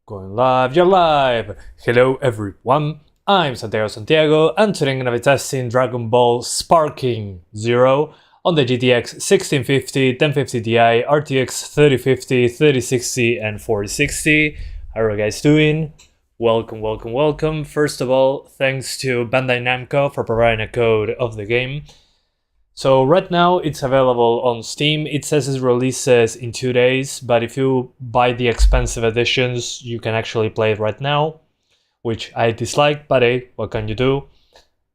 Going live, you're live! Hello everyone, I'm Santiago and today I'm gonna be testing Dragon Ball Sparking Zero on the GTX 1650, 1050 Ti, RTX 3050, 3060 and 4060. How are you guys doing? Welcome. First of all, thanks to Bandai Namco for providing a code of the game. So right now it's available on Steam. It says it releases in 2 days, but if you buy the expensive editions, you can actually play it right now, which I dislike, but hey, what can you do?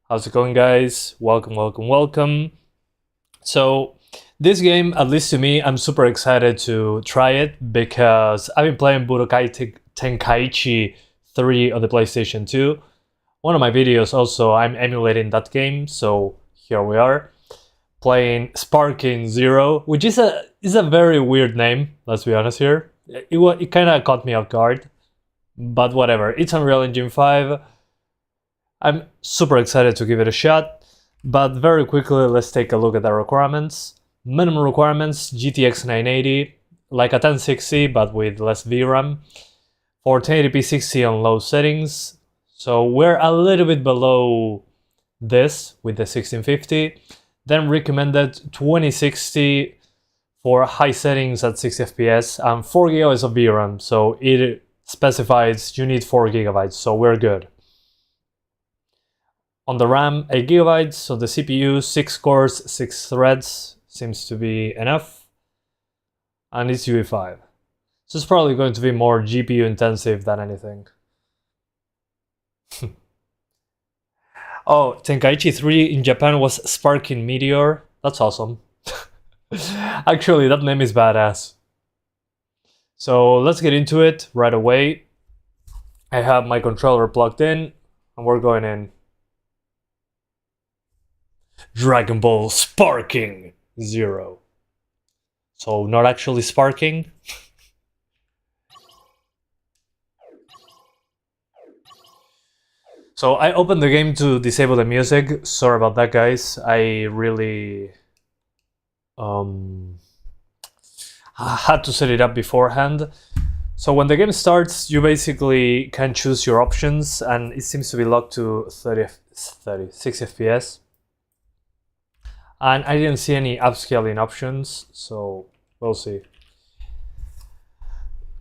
How's it going, guys? Welcome. So this game, at least to me, I'm super excited to try it because I've been playing Budokai Tenkaichi 3 on the PlayStation 2. One of my videos also, I'm emulating that game, so here we are. Playing Sparking Zero, which is a very weird name, let's be honest here. It kind of caught me off guard, but whatever. It's Unreal Engine 5. I'm super excited to give it a shot, but very quickly let's take a look at the requirements. Minimum requirements, GTX 980, like a 1060 but with less VRAM. For 1080p 60 on low settings, so we're a little bit below this with the 1650. Then recommended 2060 for high settings at 60 FPS and 4 GB of VRAM, so it specifies you need 4 GB, so we're good. On the RAM, 8 GB, so the CPU, 6 cores, 6 threads, seems to be enough. And it's UE5. So it's probably going to be more GPU intensive than anything. Oh, Tenkaichi 3 in Japan was Sparking Meteor. That's awesome. Actually, that name is badass. So let's get into it right away. I have my controller plugged in and we're going in. Dragon Ball Sparking Zero. So not actually sparking. So I opened the game to disable the music. Sorry about that, guys. I really had to set it up beforehand. So when the game starts, you basically can choose your options, and it seems to be locked to 36 FPS. And I didn't see any upscaling options, so we'll see.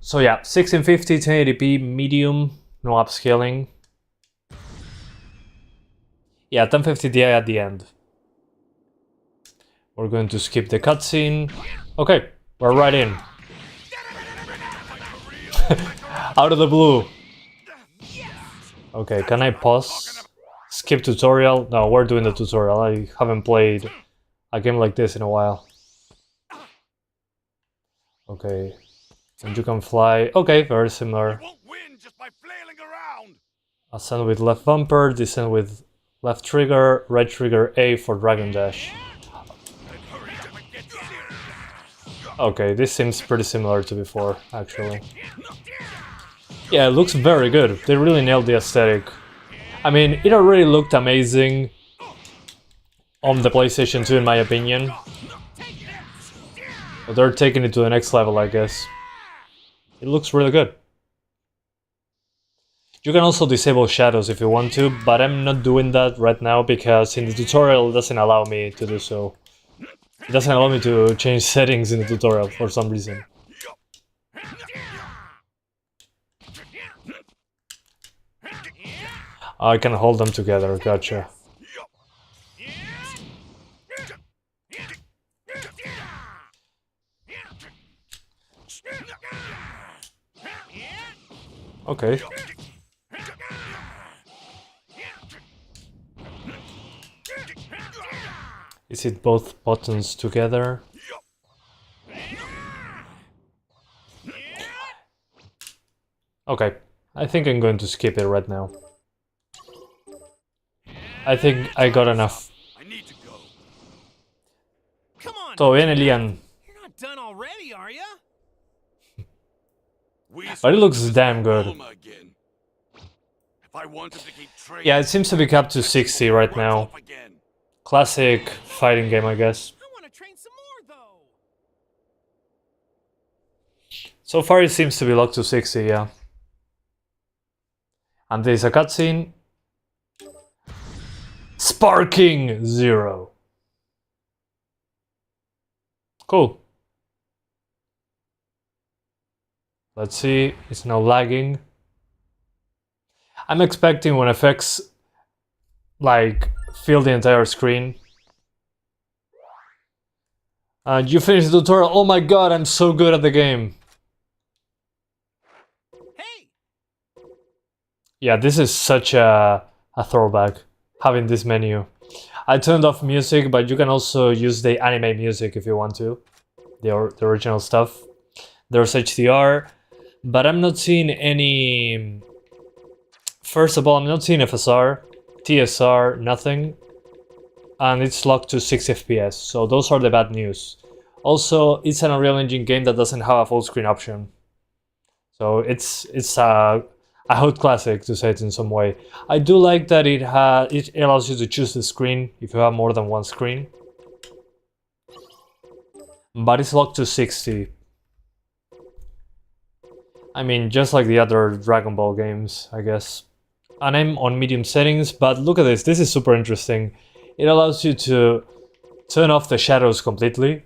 So yeah, 1650, 1080p, medium, no upscaling. Yeah, 1050 Ti at the end. We're going to skip the cutscene. Okay, we're right in. Out of the blue. Okay, can I pause? Skip tutorial? No, we're doing the tutorial. I haven't played a game like this in a while. Okay, and you can fly. Okay, very similar. Ascend with left bumper, descend with left trigger, right trigger A for Dragon Dash. Okay, this seems pretty similar to before, actually. Yeah, it looks very good. They really nailed the aesthetic. I mean, it already looked amazing on the PlayStation 2 in my opinion. But they're taking it to the next level, I guess. It looks really good. You can also disable shadows if you want to, but I'm not doing that right now because in the tutorial it doesn't allow me to do so. It doesn't allow me to change settings in the tutorial for some reason. I can hold them together, gotcha. Okay. Is it both buttons together? Okay, I think I'm going to skip it right now. I think I got enough. So, viene Lian. You're not done already, are ya? But it looks damn good. Yeah, it seems to be capped to 60 right now. Classic fighting game, I guess. I want to train some more, though. So far it seems to be locked to 60, yeah. And this is a cutscene. Sparking 0. Cool. Let's see, it's now lagging. I'm expecting when effects like fill the entire screen. And you finished the tutorial. Oh my god, I'm so good at the game. Hey! Yeah, this is such a throwback, having this menu. I turned off music, but you can also use the anime music if you want to. The original stuff. There's HDR, but I'm not seeing any... First of all, I'm not seeing FSR, TSR, nothing. And it's locked to 60 FPS, so those are the bad news. Also, it's an Unreal Engine game that doesn't have a full screen option. So it's a hot classic, to say it in some way. I do like that it allows you to choose the screen if you have more than one screen. But it's locked to 60. I mean, just like the other Dragon Ball games, I guess. And I'm on medium settings, but look at this is super interesting. It allows you to turn off the shadows completely.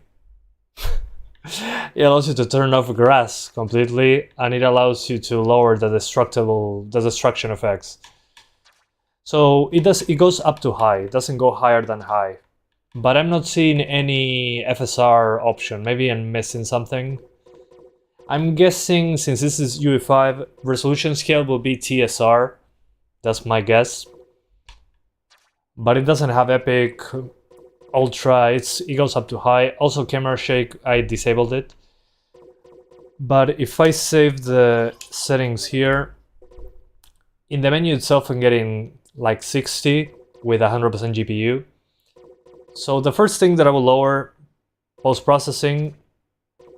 It allows you to turn off grass completely, and it allows you to lower the destruction effects. So it goes up to high, it doesn't go higher than high. But I'm not seeing any FSR option. Maybe I'm missing something. I'm guessing, since this is UE5, resolution scale will be TSR. That's my guess. But it doesn't have Epic, Ultra, it goes up to high. Also camera shake, I disabled it. But if I save the settings here, in the menu itself I'm getting like 60 with 100% GPU. So the first thing that I will lower, post-processing,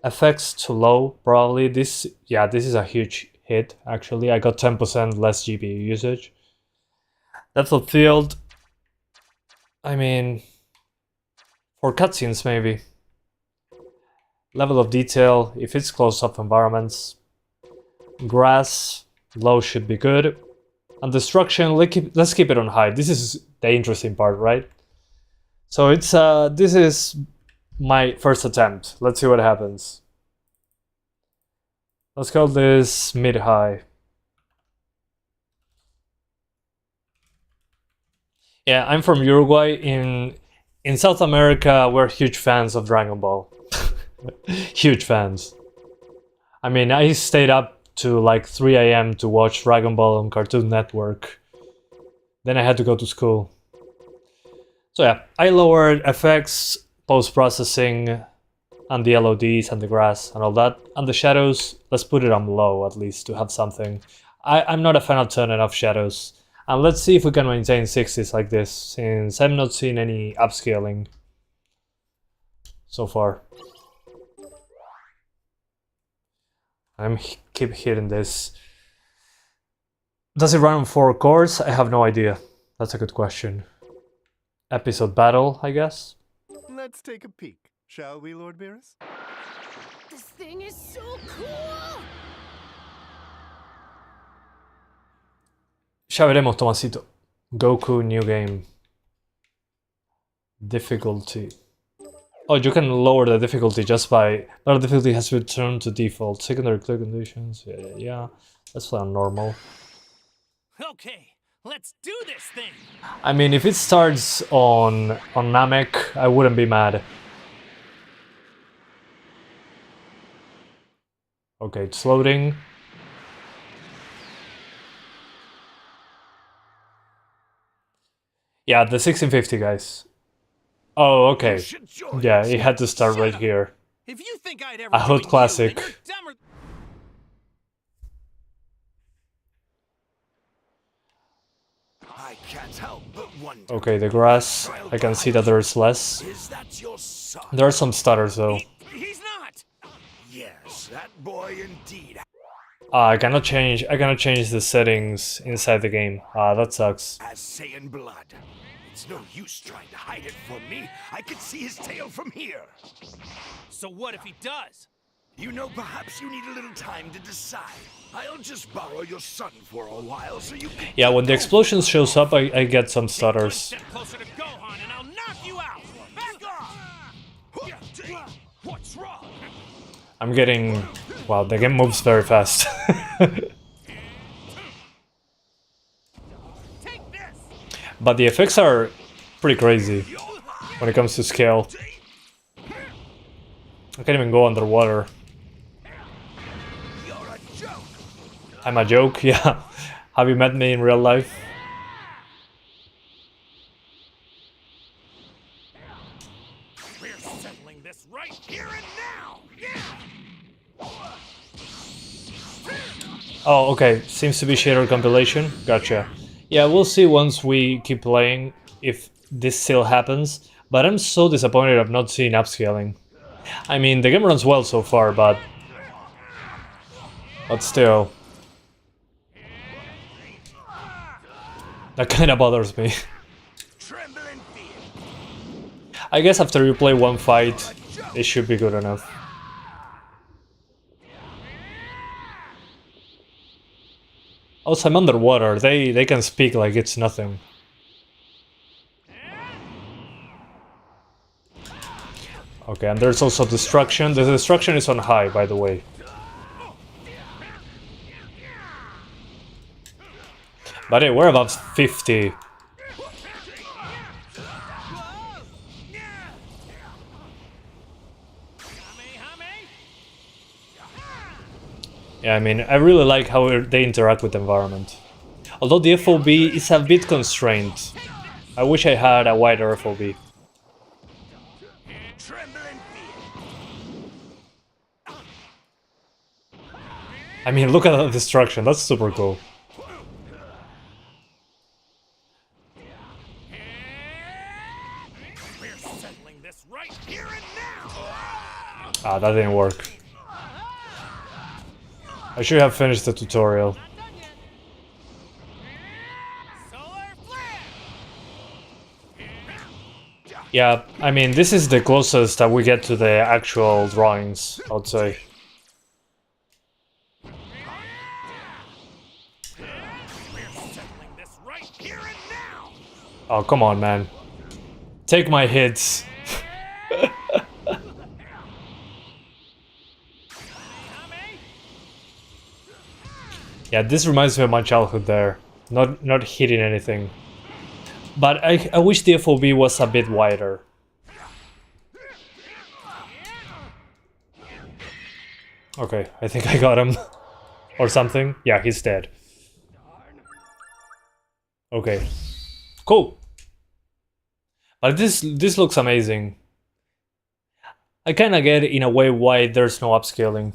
effects to low, probably. This is a huge hit, actually. I got 10% less GPU usage. Depth of field, I mean, for cutscenes maybe. Level of detail, if it's close-up environments. Grass, low should be good. And destruction, let's keep it on high. This is the interesting part, right? So it's this is my first attempt. Let's see what happens. Let's call this mid-high. Yeah, I'm from Uruguay. In South America, we're huge fans of Dragon Ball. Huge fans. I mean, I stayed up to like 3 AM to watch Dragon Ball on Cartoon Network. Then I had to go to school. So yeah, I lowered effects, post-processing, and the LODs and the grass and all that. And the shadows, let's put it on low at least to have something. I'm not a fan of turning off shadows. And let's see if we can maintain 60s like this, since I'm not seeing any upscaling so far. Keep hitting this. Does it run on 4 cores? I have no idea. That's a good question. Episode battle, I guess. Let's take a peek, shall we, Lord Beerus? This thing is so cool! Ya veremos, Tomasito. Goku new game. Difficulty. Oh, you can lower the difficulty just by... Lower difficulty has returned to default. Secondary clear conditions. Yeah. Let's play on normal. Okay, let's do this thing! I mean, if it starts on Namek, I wouldn't be mad. Okay, it's loading. Yeah, the 1650, guys. Oh, okay. Yeah, it had to start right here. If you think I'd ever A hot join classic. You, then you're dumber. I can't help but wonder. Okay, the grass. I can see that there's less. Is that your son? There are some stutters though. He's not! Yes, that boy indeed. I cannot change the settings inside the game. That sucks. Has Saiyan blood. It's no use trying to hide it from me. I can see his tail from here. So what if he does? You know, perhaps you need a little time to decide. I'll just borrow your son for a while so you can... Yeah, when the explosion shows up, I get some stutters. Step closer to Gohan and I'll knock you out. Back off. What's wrong? I'm getting... Wow, the game moves very fast. Take this. But the effects are pretty crazy when it comes to scale. I can't even go underwater. I'm a joke, yeah. Have you met me in real life? We're settling this right here and now. Oh, okay. Seems to be shader compilation. Gotcha. Yeah, we'll see once we keep playing if this still happens. But I'm so disappointed of not seeing upscaling. I mean, the game runs well so far, but still. That kind of bothers me. I guess after you play one fight, it should be good enough. Also, I'm underwater. They can speak like it's nothing. Okay, and there's also destruction. The destruction is on high, by the way. But hey, we're above 50. Yeah, I mean, I really like how they interact with the environment. Although the FOB is a bit constrained. I wish I had a wider FOB. I mean, look at the destruction, that's super cool. Ah, that didn't work. I should have finished the tutorial. Yeah, I mean, this is the closest that we get to the actual drawings, I would say. Oh, come on, man. Take my hits. Yeah, this reminds me of my childhood there. Not hitting anything. But I wish the FOB was a bit wider. Okay, I think I got him. Or something. Yeah, he's dead. Okay. Cool. But this looks amazing. I kinda get in a way why there's no upscaling.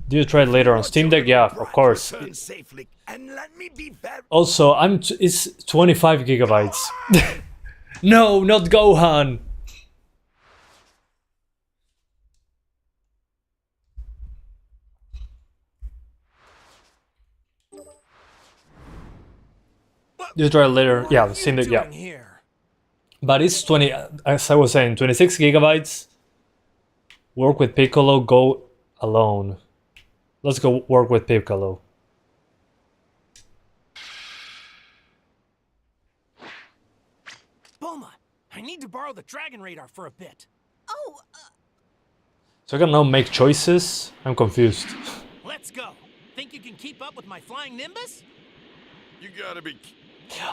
Do you try it later on Steam Deck? Yeah, of course. Also, it's 25 gigabytes. No, not Gohan! Do you try it later? Yeah, Steam Deck, yeah. But it's 20, as I was saying, 26 gigabytes. Work with Piccolo, go alone. Let's go work with Piccolo. Bulma, I need to borrow the Dragon Radar for a bit. Oh, So I can now make choices? I'm confused. Let's go. Think you can keep up with my flying Nimbus? You gotta be...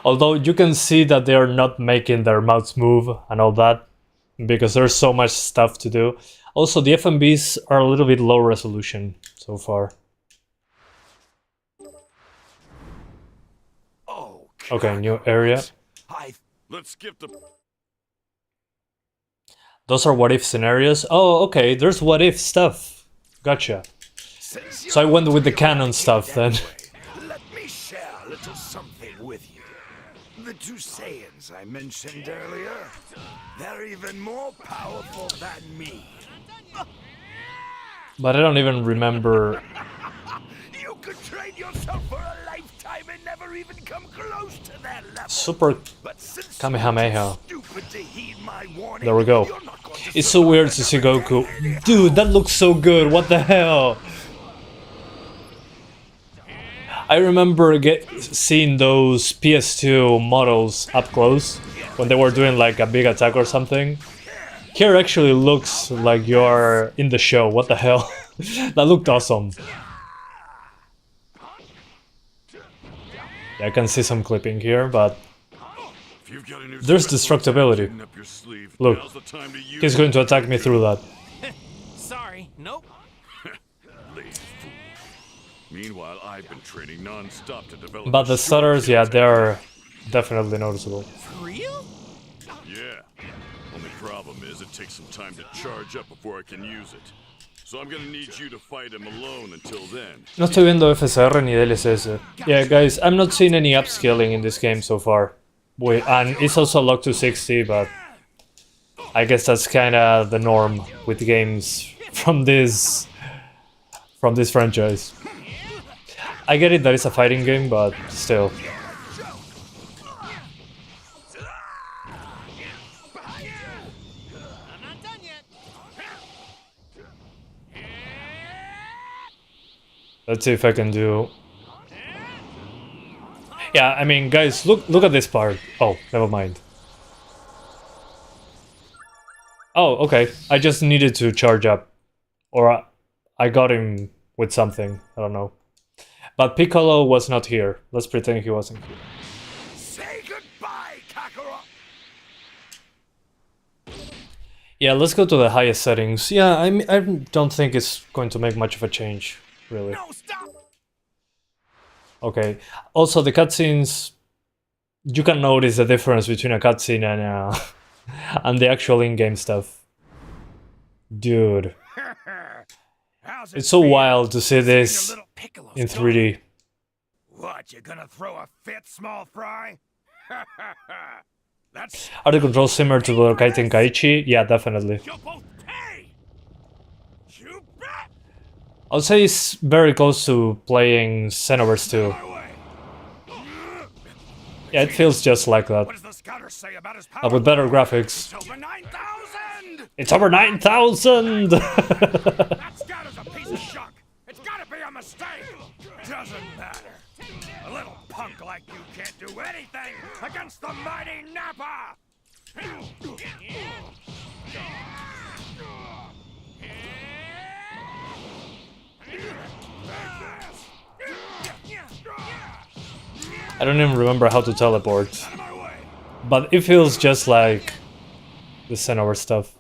Although you can see that they are not making their mouths move and all that, because there's so much stuff to do. Also, the FMVs are a little bit low resolution so far. Oh, Okay, new area. Let's skip the... Those are what if scenarios. Oh, okay, there's what if stuff. Gotcha. So I went with the canon stuff then. Let me share a little something with you. The two Saiyans I mentioned earlier, they're even more powerful than me. But I don't even remember. You could train yourself for a lifetime and never even come close to their level. Super But since Kamehameha. you're too stupid to heed my warning, There we go. you're not going to It's so weird to see Goku. Dude, that looks so good. What the hell? I remember seeing those PS2 models up close when they were doing like a big attack or something. Here actually looks like you're in the show. What the hell? That looked awesome. Yeah, I can see some clipping here, but there's destructibility. Look, he's going to attack me through that. Sorry, nope. Meanwhile, I've been training non-stop to develop. But the stutters, yeah, they're definitely noticeable. For real? Yeah. Only problem is it takes some time to charge up before I can use it. So I'm gonna need you to fight him alone until then. No estoy viendo FSR ni DLSS. Yeah, guys, I'm not seeing any upscaling in this game so far. And it's also locked to 60, but I guess that's kind of the norm with games from this franchise. I get it that it's a fighting game, but still. I'm not done yet. Let's see if I can do. Yeah, I mean, guys, look at this part. Oh, never mind. Oh, okay. I just needed to charge up, or I got him with something. I don't know. But Piccolo was not here. Let's pretend he wasn't here. say goodbye, Kakarot. Yeah, let's go to the highest settings. Yeah, I don't think it's going to make much of a change, really. No, stop. Okay. Also, the cutscenes, you can notice the difference between a cutscene and and the actual in-game stuff. Dude, How's it it's so feel? wild to see Seeing your this little Piccolo in story? 3D. What, you gonna throw a fit, small fry? That's Are the controls similar to Budokai Tenkaichi? Yeah, definitely. you'll both pay. You bet. I would say it's very close to playing Xenoverse 2. My way. Yeah, it feels just like that, What does the scouter say about his power? but with better graphics. It's over 9,000. It's over 9,000! That scouter's a piece of junk. It's gotta be a mistake. Doesn't matter. A little punk like you can't do anything against the mighty Nappa. I don't even remember how to teleport, Out of my way. but it feels just like the Xenoverse stuff.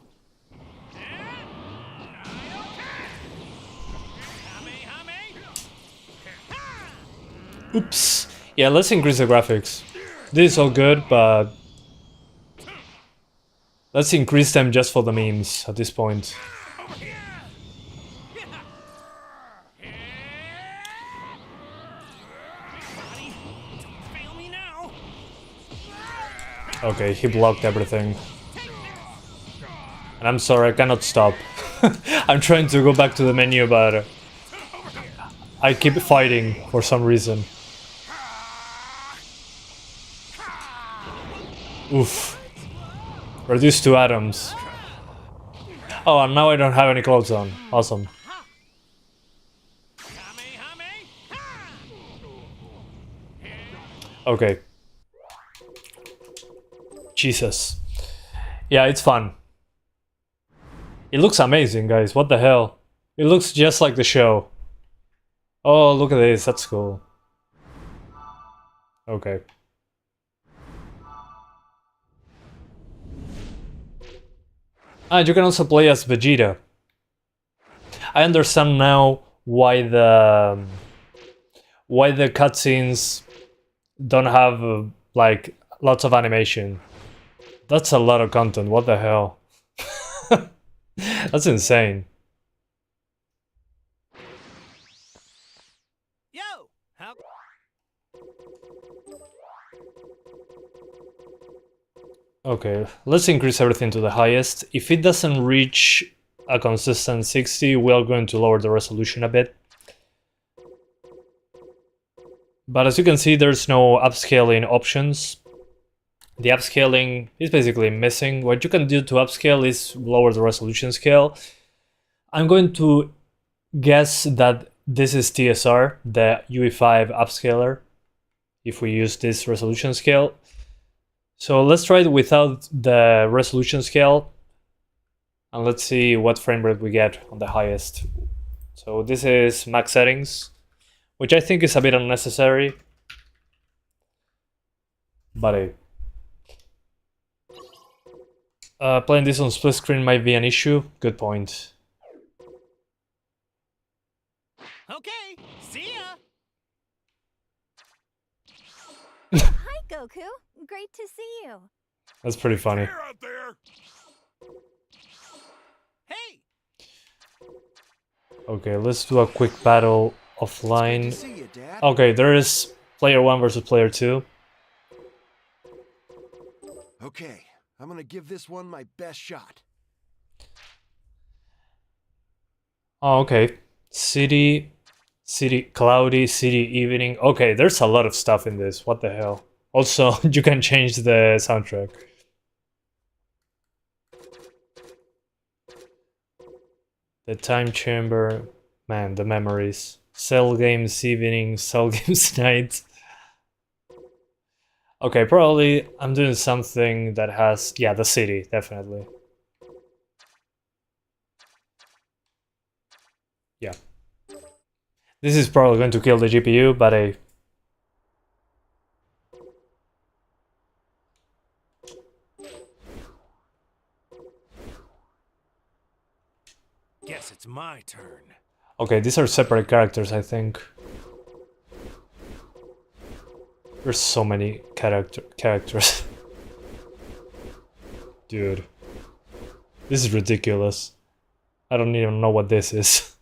Oops. Yeah, let's increase the graphics. This is all good, but let's increase them just for the memes at this point. Fail me now. Okay, he blocked everything. And I'm sorry, I cannot stop. I'm trying to go back to the menu, but I keep fighting for some reason. Oof. Reduced to atoms. Oh, and now I don't have any clothes on. Awesome. Okay. Jesus. Yeah, it's fun. It looks amazing, guys. What the hell? It looks just like the show. Oh, look at this. That's cool. Okay. And you can also play as Vegeta. I understand now why the cutscenes don't have like lots of animation. That's a lot of content. What the hell? That's insane. Yo, how? Okay, let's increase everything to the highest. If it doesn't reach a consistent 60, we are going to lower the resolution a bit. But as you can see, there's no upscaling options. The upscaling is basically missing. What you can do to upscale is lower the resolution scale. I'm going to guess that this is TSR, the UE5 upscaler, if we use this resolution scale. So let's try it without the resolution scale, and let's see what frame rate we get on the highest. So this is max settings, which I think is a bit unnecessary, but playing this on split screen might be an issue. Good point. Okay, see ya! Hi, Goku. Great to see you. That's pretty funny. Here out there. Hey! Okay, let's do a quick battle offline. See you, Dad. Okay, there is player 1 versus player 2. Okay, I'm gonna give this one my best shot. Oh, okay. City, cloudy, city, evening. Okay, there's a lot of stuff in this. What the hell? Also, you can change the soundtrack. The time chamber. Man, the memories. Cell games evening, cell games night. Okay, probably I'm doing something that has... Yeah, the city, definitely. Yeah. This is probably going to kill the GPU, but Guess it's my turn. okay, these are separate characters, I think. There's so many characters. Dude. This is ridiculous. I don't even know what this is.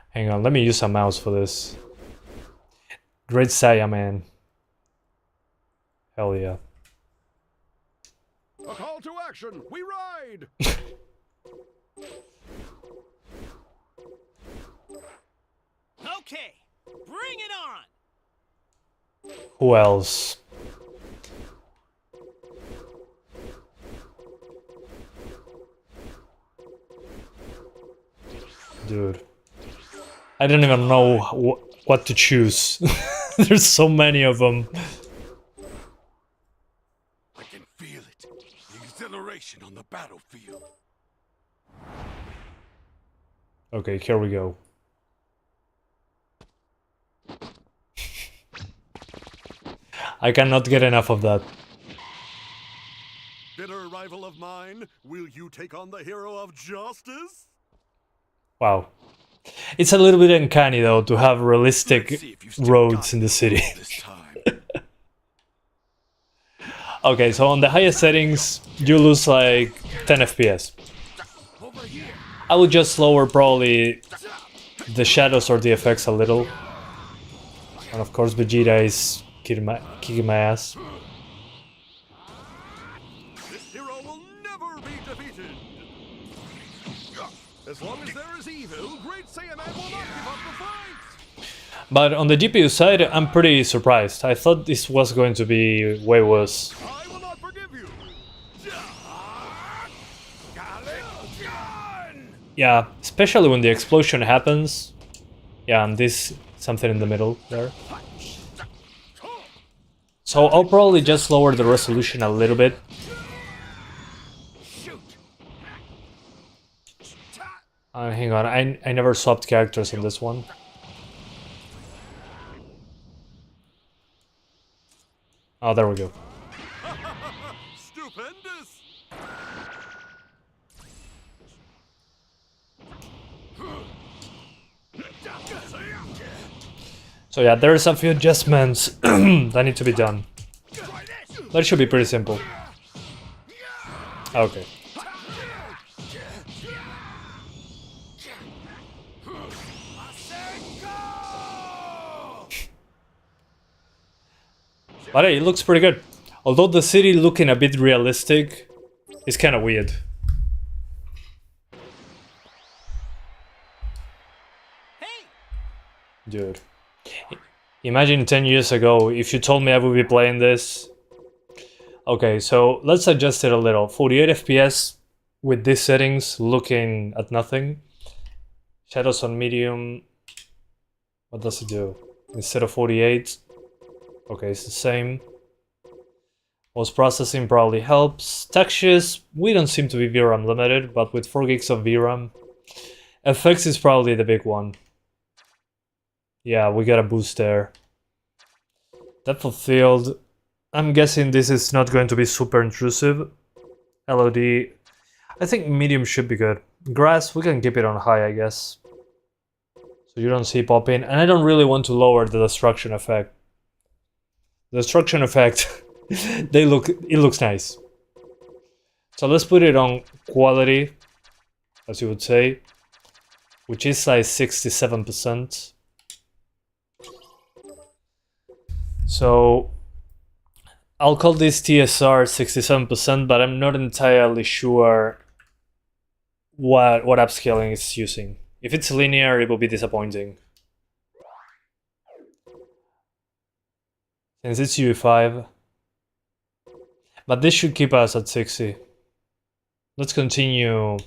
Hang on, let me use a mouse for this. Great Saya, man. Hell yeah. A call to action. We ride. Okay, bring it on! Who else? Dude. I don't even know what to choose. There's so many of them. I can feel it. The exhilaration on the battlefield. Okay, here we go. I cannot get enough of that. Bitter rival of mine, will you take on the hero of justice? Wow. It's a little bit uncanny though to have realistic Let's see if you still roads got in the city. this time. Okay, so on the highest settings, you lose like 10 FPS. I would just lower probably the shadows or the effects a little. And of course Vegeta is kicking my ass. This hero will never be defeated. As long as there is evil, Great Saiyaman will not give up the fight. But on the GPU side, I'm pretty surprised. I thought this was going to be way worse. I will not forgive you. Yeah, especially when the explosion happens. Yeah, and this something in the middle there. So I'll probably just lower the resolution a little bit. Hang on, I never swapped characters on this one. Oh, there we go. Stupendous. So yeah, there's a few adjustments that need to be done. That should be pretty simple. Okay. But hey, it looks pretty good. Although the city looking a bit realistic is kind of weird. Hey, Dude. Imagine 10 years ago if you told me I would be playing this. Okay, so let's adjust it a little. 48 FPS with these settings, looking at nothing. Shadows on medium. What does it do? Instead of 48. Okay, it's the same. Post processing probably helps. Textures, we don't seem to be VRAM limited, but with 4 gigs of VRAM. Effects is probably the big one. Yeah, we got a boost there. Depth of field, I'm guessing this is not going to be super intrusive. LOD, I think medium should be good. Grass, we can keep it on high, I guess. So you don't see popping, and I don't really want to lower the destruction effect. The destruction effect, it looks nice. So let's put it on quality, as you would say, which is like 67%. So I'll call this TSR 67%, but I'm not entirely sure what upscaling it's using. If it's linear, it will be disappointing. Since it's UE5. But this should keep us at 60. Let's continue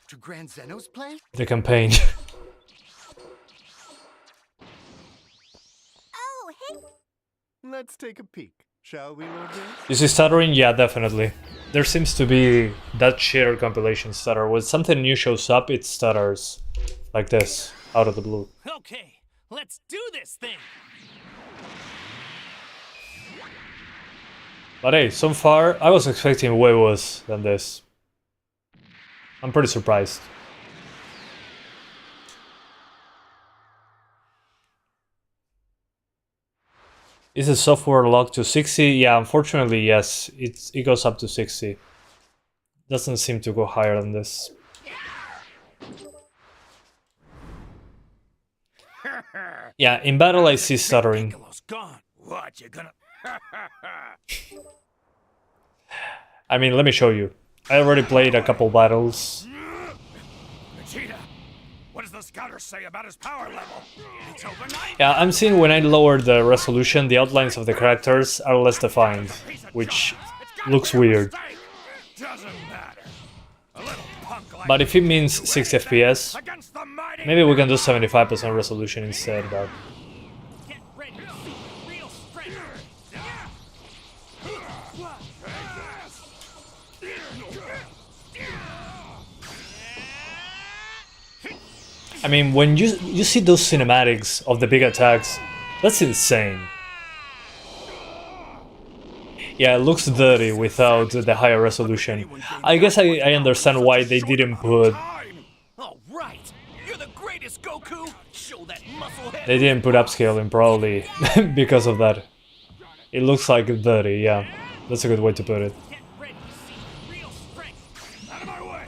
To Grand Zeno's play? the campaign. Oh, hey. Let's take a peek, shall we, Lord James? Is it stuttering? Yeah, definitely. There seems to be that shared compilation stutter. When something new shows up, it stutters. Like this, out of the blue. Okay, let's do this thing. But hey, so far, I was expecting way worse than this. I'm pretty surprised. Is the software locked to 60? Yeah, unfortunately, yes. It goes up to 60. Doesn't seem to go higher than this. Yeah, in battle I see stuttering. Piccolo's gone. What, you gonna... I mean, let me show you. I already played a couple battles. Vegeta, what does the scouter say about his power level? It's overnight. Yeah, I'm seeing when I lower the resolution, the outlines of the characters are less defined, which looks weird. Doesn't matter. A little punk like But if it means 60 FPS, against the mighty maybe we can do 75% resolution instead, but... Get ready to see the real strength. I mean, when you see those cinematics of the big attacks, that's insane. Yeah, it looks dirty without the higher resolution. I guess I understand why they didn't put... All right, you're the greatest, Goku. Show that muscle head. They didn't put upscaling, probably, because of that. It looks like dirty, yeah. That's a good way to put it. Get ready to see the real strength. out of my way.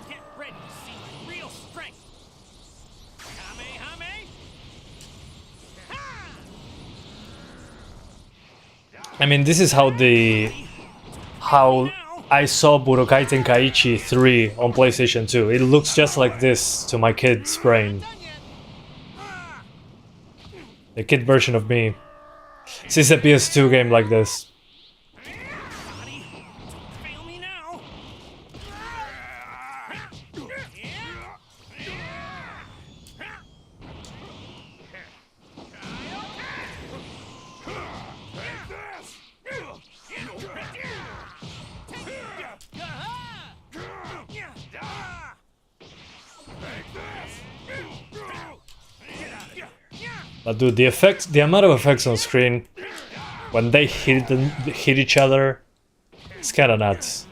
Get ready to see the real strength. I mean, this is how I saw Budokai Tenkaichi 3 on PlayStation 2. It looks just like this to my kid's brain. The kid version of me sees a PS2 game like this. Buddy, don't fail me now. But dude, the amount of effects on screen when they hit each other, it's kinda nuts.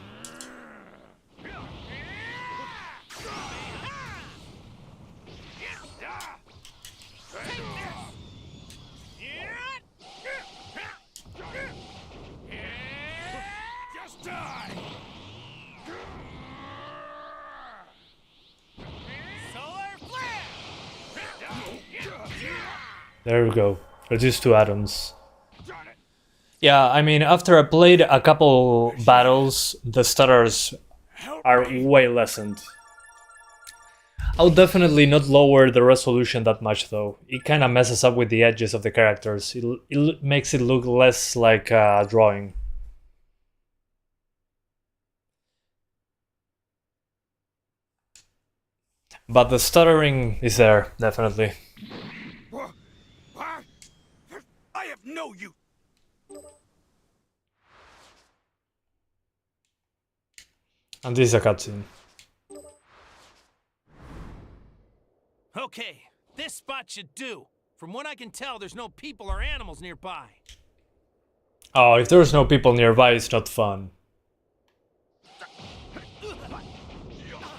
Just die. Solar flare. There we go. Reduce to atoms. Yeah, I mean, after I played a couple battles, the stutters are way lessened. I'll definitely not lower the resolution that much though. It kind of messes up with the edges of the characters. It makes it look less like a drawing. But the stuttering is there, definitely. What? I have no use. And this is a cutscene. Okay, this spot should do. From what I can tell, there's no people or animals nearby. Oh, if there's no people nearby, it's not fun.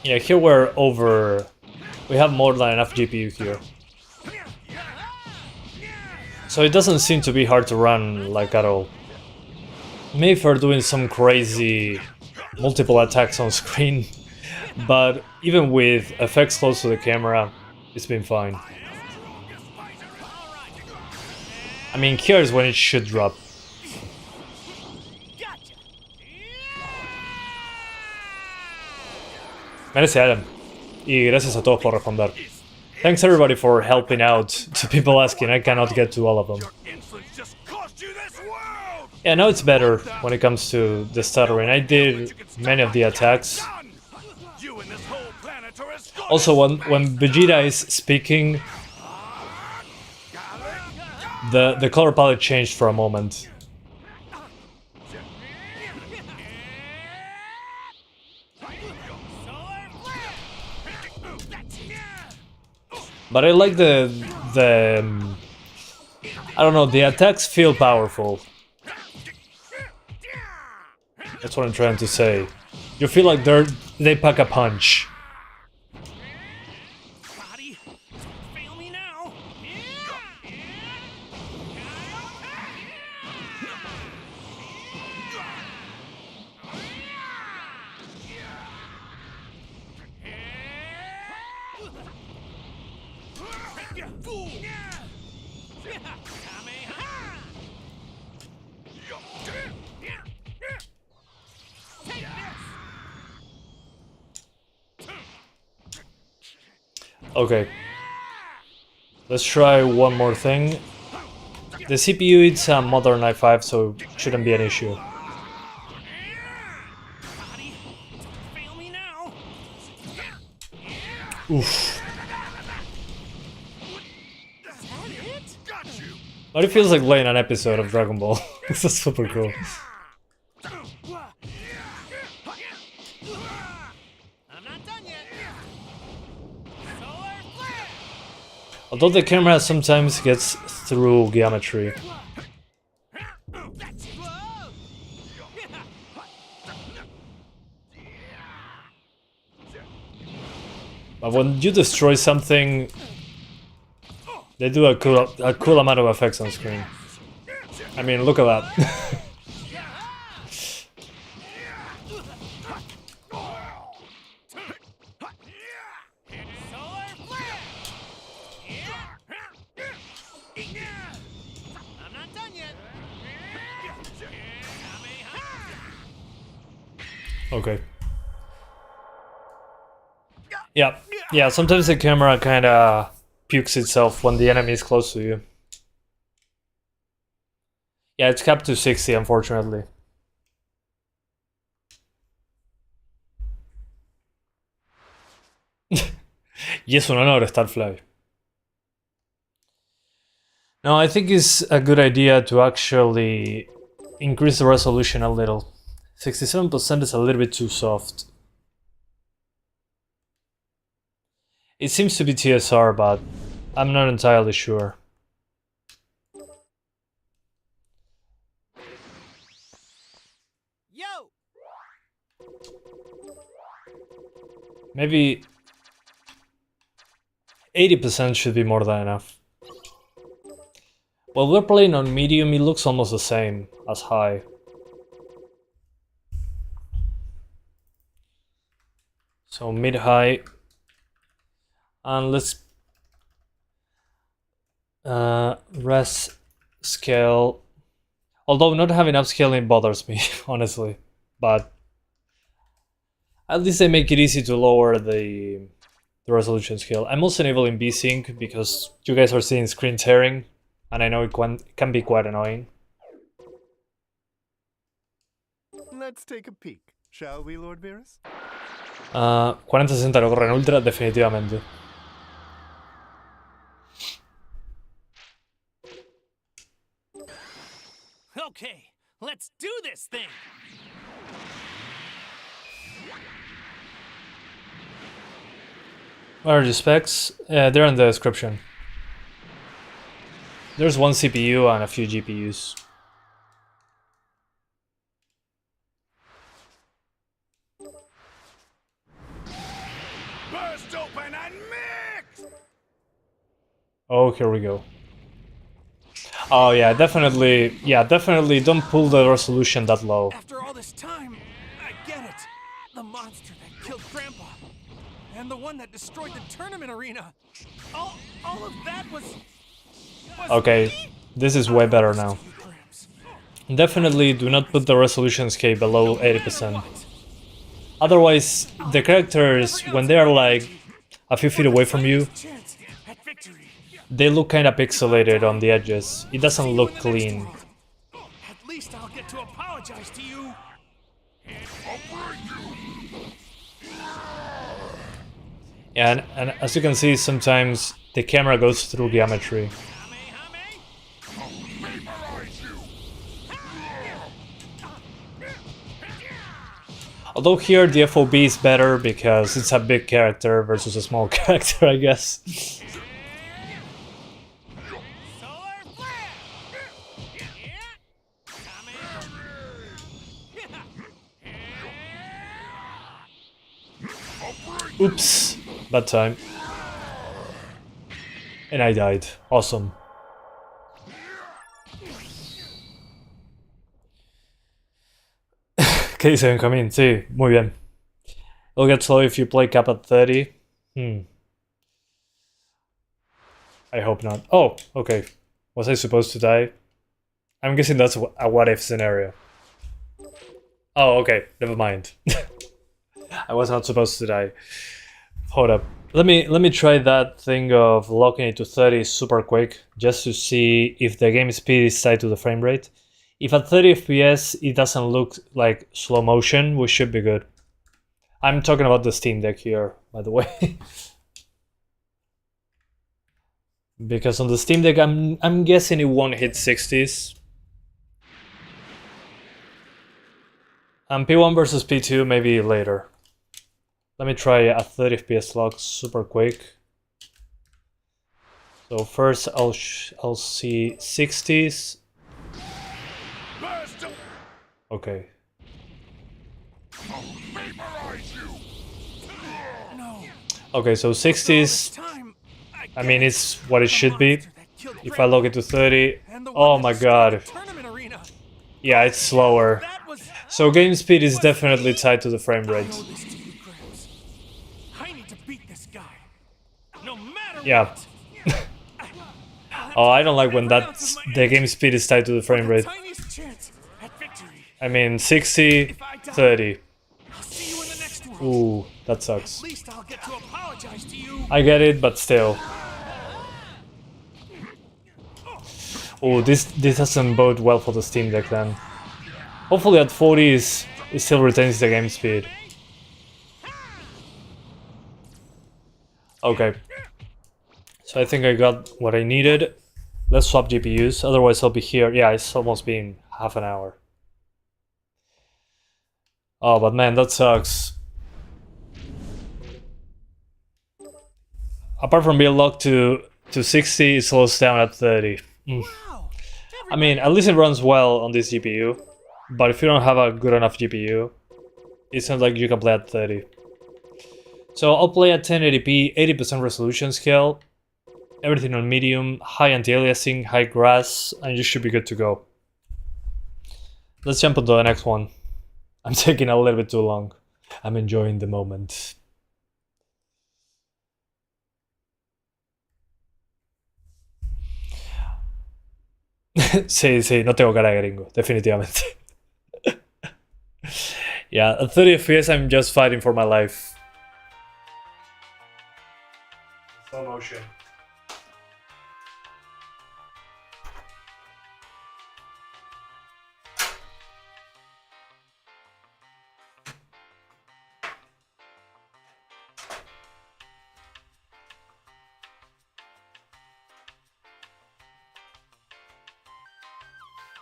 Yeah, here we're over... We have more than enough GPU here. So it doesn't seem to be hard to run, like, at all. Maybe if we're doing some crazy multiple attacks on screen, but even with effects close to the camera, it's been fine. I mean, here's when it should drop. Merece Adam. Y gracias a todos por responder. Thanks everybody for helping out. To people asking, I cannot get to all of them. Yeah, now it's better when it comes to the stuttering. I did many of the attacks. Also, when Vegeta is speaking, the color palette changed for a moment. But I like the I don't know, the attacks feel powerful. That's what I'm trying to say. You feel like they pack a punch. Body, fail me now. Okay. Let's try one more thing. The CPU is a modern i5, so it shouldn't be an issue. Body, fail me now. Oof. But it feels like playing an episode of Dragon Ball. This is super cool. I'm not done yet. Although the camera sometimes gets through geometry. But when you destroy something, they do a cool amount of effects on screen. I mean, look at that. Okay. Yeah, sometimes the camera kinda pukes itself when the enemy is close to you. Yeah, it's capped to 60, unfortunately. Y es un honor estar Fly. No, I think it's a good idea to actually increase the resolution a little. 67% is a little bit too soft. It seems to be TSR, but I'm not entirely sure. Yo! Maybe 80% should be more than enough. While we're playing on medium, it looks almost the same as high. So mid-high. And let's res scale. Although not having upscaling bothers me, honestly. But at least they make it easy to lower the resolution scale. I'm also enabling VSync because you guys are seeing screen tearing, and I know it can be quite annoying. Let's take a peek, shall we, Lord Virus? 4060 lo corre en ultra, definitivamente. Okay, let's do this thing. What are the specs? They're in the description. There's one CPU and a few GPUs. Burst open and mix! Oh, here we go. Oh yeah, definitely don't pull the resolution that low. After all this time, I get it. The monster that killed Grandpa. And the one that destroyed the tournament arena. All of that was Okay, me? this is way better now. Definitely do not put the resolution scale below 80%. Otherwise, the characters, when they are like a few feet away from you, Chance at victory. they look kinda pixelated on the edges. It doesn't look clean. At least I'll get to apologize to you. And as you can see, sometimes the camera goes through geometry. Although here the FOB is better because it's a big character versus a small character, I guess. Solar flare. Oops, bad time. And I died. Awesome. ¿Qué dice Benjamín? Sí, muy bien. It'll get slow if you play cap at 30. I hope not. Oh, okay. Was I supposed to die? I'm guessing that's a what-if scenario. Oh, okay. Never mind. I was not supposed to die. Hold up. Let me try that thing of locking it to 30 super quick, just to see if the game speed is tied to the frame rate. If at 30 FPS it doesn't look like slow motion, we should be good. I'm talking about the Steam Deck here, by the way. Because on the Steam Deck I'm guessing it won't hit 60s. And P1 versus P2 maybe later. Let me try a 30 FPS lock super quick. So first I'll see 60s. Okay. Okay, so 60s. I mean, it's what it should be. If I lock it to 30, oh my god. Yeah, it's slower. So game speed is definitely tied to the frame rate. Yeah. Oh, I don't like when the game speed is tied to the frame rate. I mean, 60, 30. Ooh, that sucks. I get it, but still. Ooh, this doesn't bode well for the Steam Deck then. Hopefully at 40 it still retains the game speed. Okay. So I think I got what I needed. Let's swap GPUs, otherwise I'll be here. Yeah, it's almost been half an hour. Oh, but man, that sucks. Apart from being locked to 60, it slows down at 30. I mean, at least it runs well on this GPU. But if you don't have a good enough GPU, it sounds like you can play at 30. So I'll play at 1080p, 80% resolution scale. Everything on medium, high anti-aliasing, high grass, and you should be good to go. Let's jump onto the next one. I'm taking a little bit too long. I'm enjoying the moment. Sí, sí, no tengo cara de gringo, definitivamente. Yeah, at 30 FPS I'm just fighting for my life. Slow motion.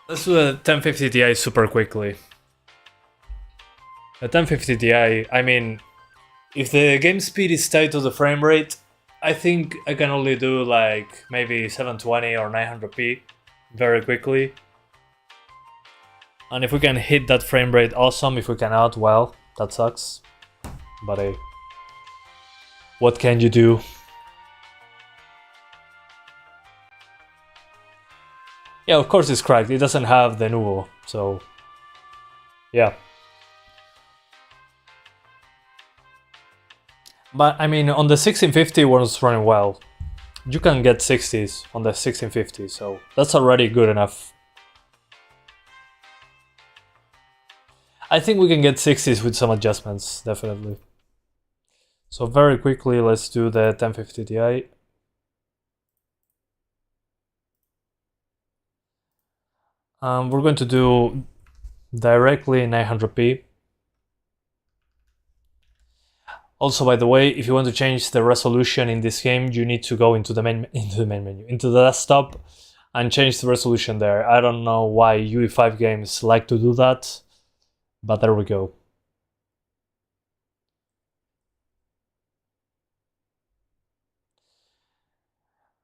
Let's do the 1050 Ti super quickly. The 1050 Ti, I mean, if the game speed is tied to the frame rate, I think I can only do like maybe 720 or 900p very quickly. And if we can hit that frame rate, awesome. If we cannot, well, that sucks. But hey, what can you do? Yeah, of course it's cracked. It doesn't have the Nuvo, so yeah. But I mean, on the 1650 it was running well. You can get 60s on the 1650, so that's already good enough. I think we can get 60s with some adjustments, definitely. So very quickly, let's do the 1050 Ti. We're going to do directly 900p. Also, by the way, if you want to change the resolution in this game, you need to go into the main menu, into the desktop, and change the resolution there. I don't know why UE5 games like to do that, but there we go.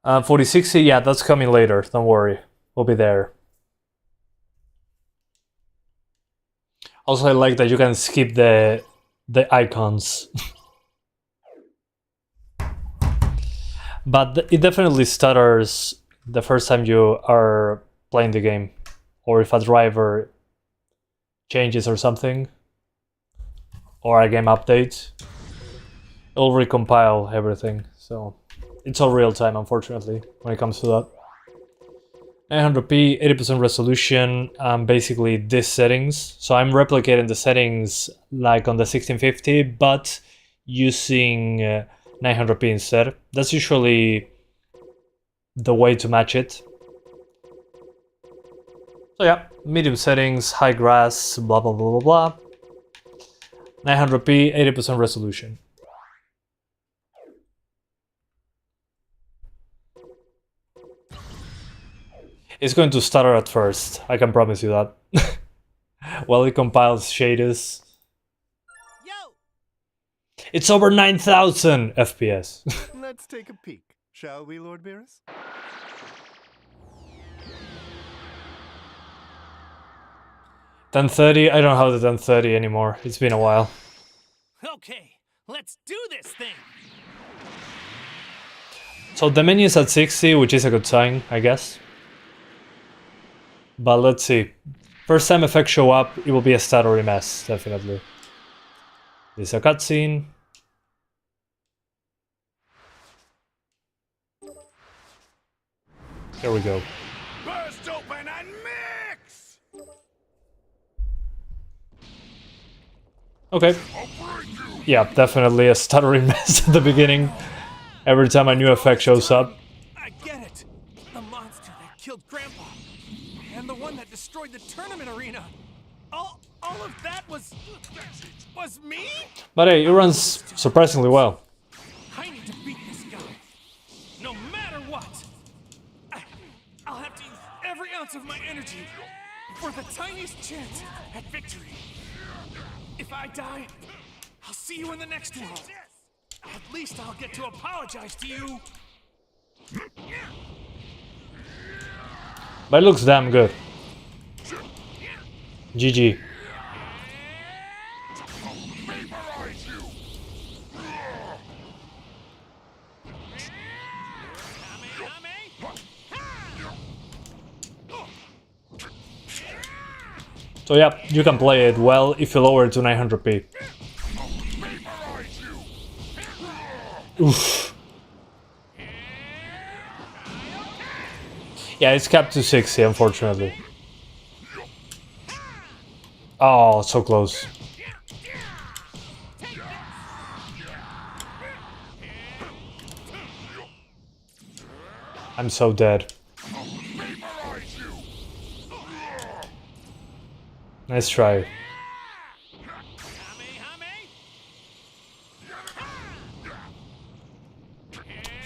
For the 4060, yeah, that's coming later. Don't worry, we'll be there. Also, I like that you can skip the icons. But it definitely stutters the first time you are playing the game, or if a driver changes or something, or a game update, it'll recompile everything. So it's all real time, unfortunately, when it comes to that. 900p, 80% resolution, basically these settings. So I'm replicating the settings like on the 1650, but using 900p instead. That's usually the way to match it. So yeah, medium settings, high grass, blah blah blah blah blah. 900p, 80% resolution. It's going to stutter at first, I can promise you that. While it compiles shaders. Yo! It's over 9,000 FPS. Let's take a peek, shall we, Lord Beerus? $1030, I don't have the 1030 anymore. It's been a while. Okay, let's do this thing! So the menu is at 60, which is a good sign, I guess. But let's see. First time effects show up, it will be a stuttery mess, definitely. This is a cutscene. Here we go. Burst open and mix! Okay. Yeah, definitely a stuttering mess at the beginning. Every time a new effect shows up. I get it! The monster that killed Grandpa! And the one that destroyed the tournament arena! All of that was me? But hey, it runs surprisingly well. I need to beat this guy. No matter what. I'll have to use every ounce of my energy for the tiniest chance at victory. If I die, I'll see you in the next world. At least I'll get to apologize to you. But it looks damn good. GG. So yeah, you can play it well if you lower it to 900p. Oof. Yeah, it's capped to 60, unfortunately. Oh, so close. I'm so dead. Nice try.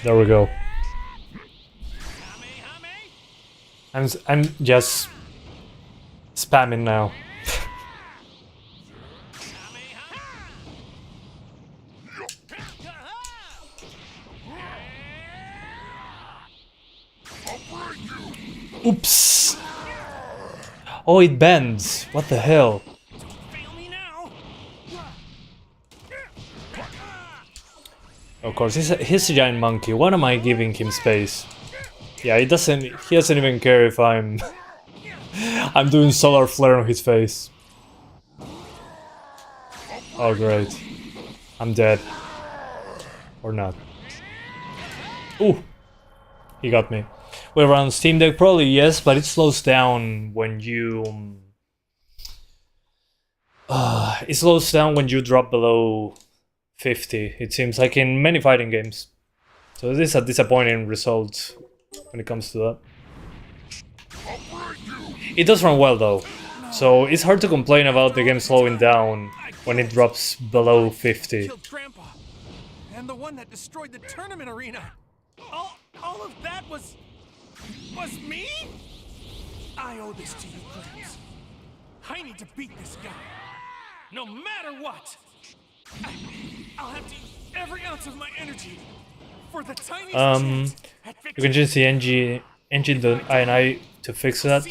There we go. I'm just spamming now. Oops. Oh, it bends. What the hell? Of course, he's a giant monkey. What am I giving him space? Yeah, he doesn't even care if I'm I'm doing solar flare on his face. Oh great. I'm dead. Or not. Ooh. He got me. Well, around Steam Deck probably yes, but it slows down when you it slows down when you drop below 50, it seems like in many fighting games. So this is a disappointing result when it comes to that. It does run well though, so it's hard to complain about the game slowing down when it drops below 50. Killed Grandpa, and the one that destroyed the tournament arena. All of that was me? I owe this to you, Clarence. I need to beat this guy, no matter what. I'll have to use every ounce of my energy for the tiniest chance at You victory. can change the engine the INI to fix that.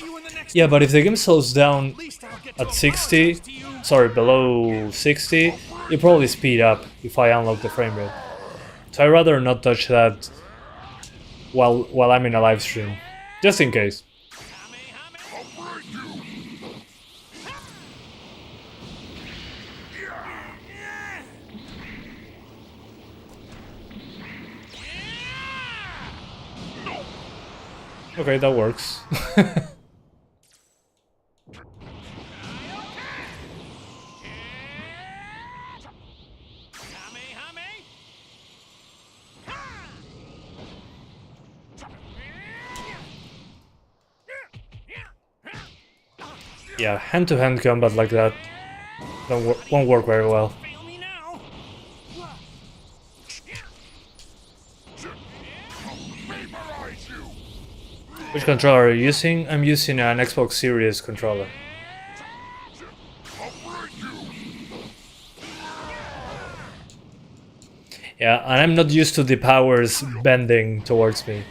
Yeah, but if the game slows down At least I'll get to at 60, apologize to you. sorry, below 60, you probably speed up if I unlock the frame rate. So I'd rather not touch that while I'm in a live stream, just in case. Okay, that works. Yeah, hand-to-hand combat like that won't work very well. Fail me now. Which controller are you using? I'm using an Xbox Series controller. Yeah, and I'm not used to the powers bending towards me.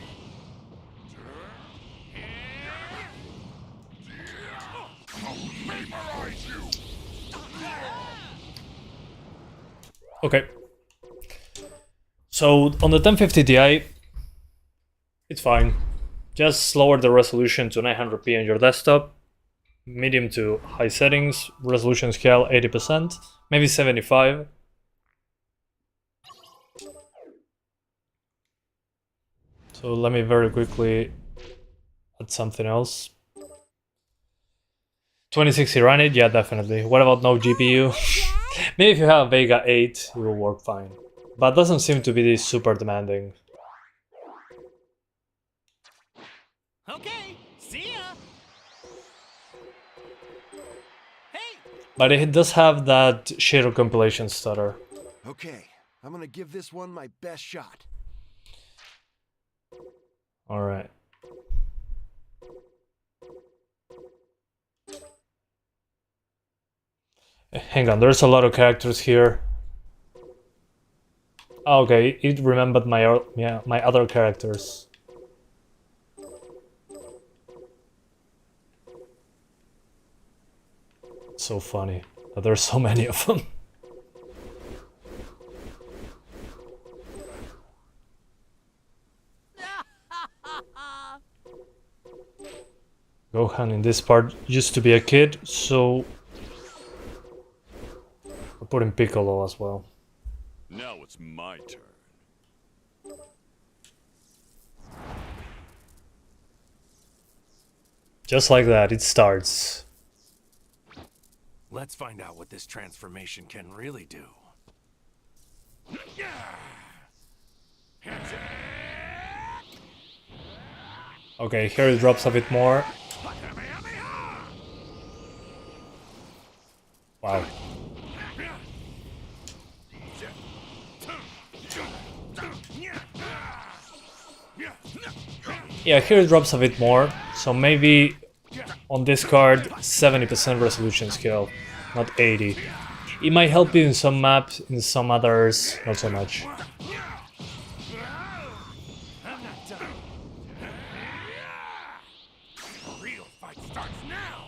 Okay. So on the 1050 Ti, it's fine. Just lower the resolution to 900p on your desktop. Medium to high settings, resolution scale 80%, maybe 75. So let me very quickly add something else. 2060 run it? Yeah, definitely. What about no GPU? Maybe if you have Vega 8, it will work fine. But it doesn't seem to be super demanding. Okay, see ya. Hey, But it does have that shader compilation stutter. Okay, I'm gonna give this one my best shot. Alright. Hang on, there's a lot of characters here. Oh, okay, it remembered my other characters. So funny that there's so many of them. Gohan in this part used to be a kid, so we're putting Piccolo as well. Now it's my turn. Just like that, it starts. Let's find out what this transformation can really do. Okay, here it drops a bit more. Wow. Yeah, here it drops a bit more, so maybe on this card 70% resolution scale, not 80. It might help you in some maps, in some others, not so much. I'm not done. The real fight starts now.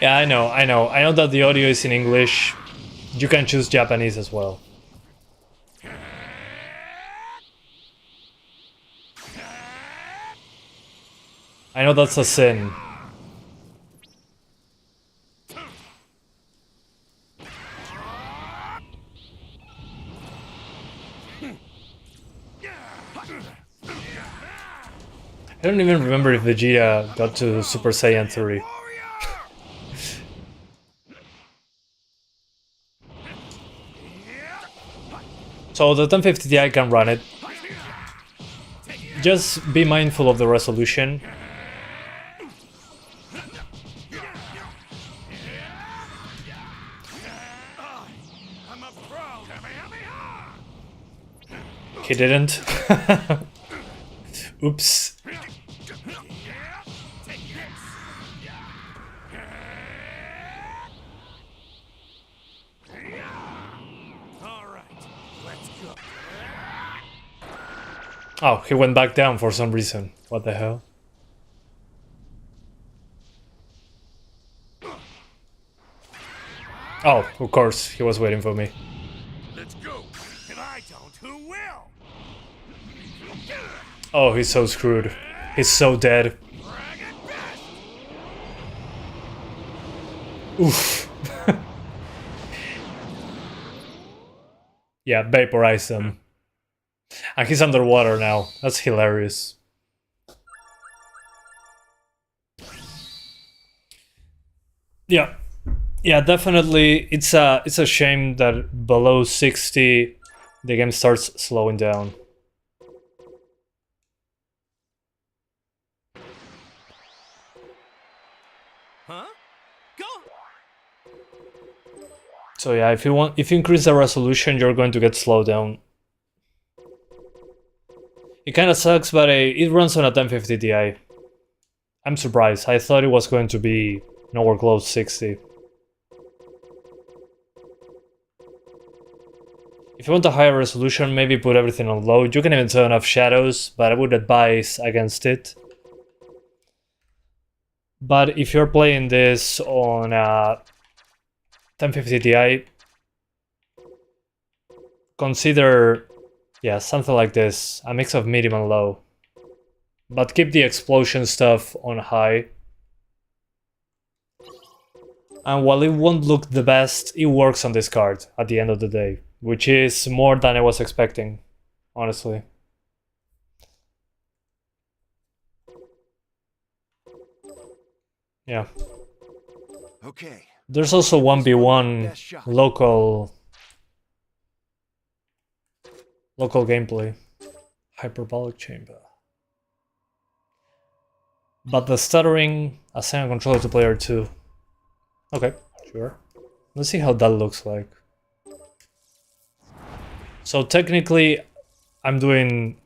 Yeah, I know that the audio is in English. You can choose Japanese as well. I know that's a sin. I don't even remember if Vegeta got to Super Saiyan 3. So the 1050 Ti can run it. Just be mindful of the resolution. I'm a pro. He didn't. Oops. Oh, he went back down for some reason. What the hell? Oh, of course, he was waiting for me. Let's go. If I don't, who will? Oh, he's so screwed. He's so dead. Oof. Yeah, vaporize him. And he's underwater now. That's hilarious. Yeah. Yeah, definitely. It's a shame that below 60 the game starts slowing down. Huh? Go. So yeah, if you increase the resolution, you're going to get slowed down. It kind of sucks, but it runs on a 1050 Ti. I'm surprised. I thought it was going to be nowhere close to 60. If you want a higher resolution, maybe put everything on low. You can even turn off shadows, but I would advise against it. But if you're playing this on a 1050 Ti, consider, yeah, something like this, a mix of medium and low. But keep the explosion stuff on high. And while it won't look the best, it works on this card at the end of the day, which is more than I was expecting, honestly. Yeah. Okay. There's also 1v1 local gameplay. Hyperbolic chamber. But the stuttering, assign a controller to player 2. Okay, sure. Let's see how that looks like. So technically, I'm doing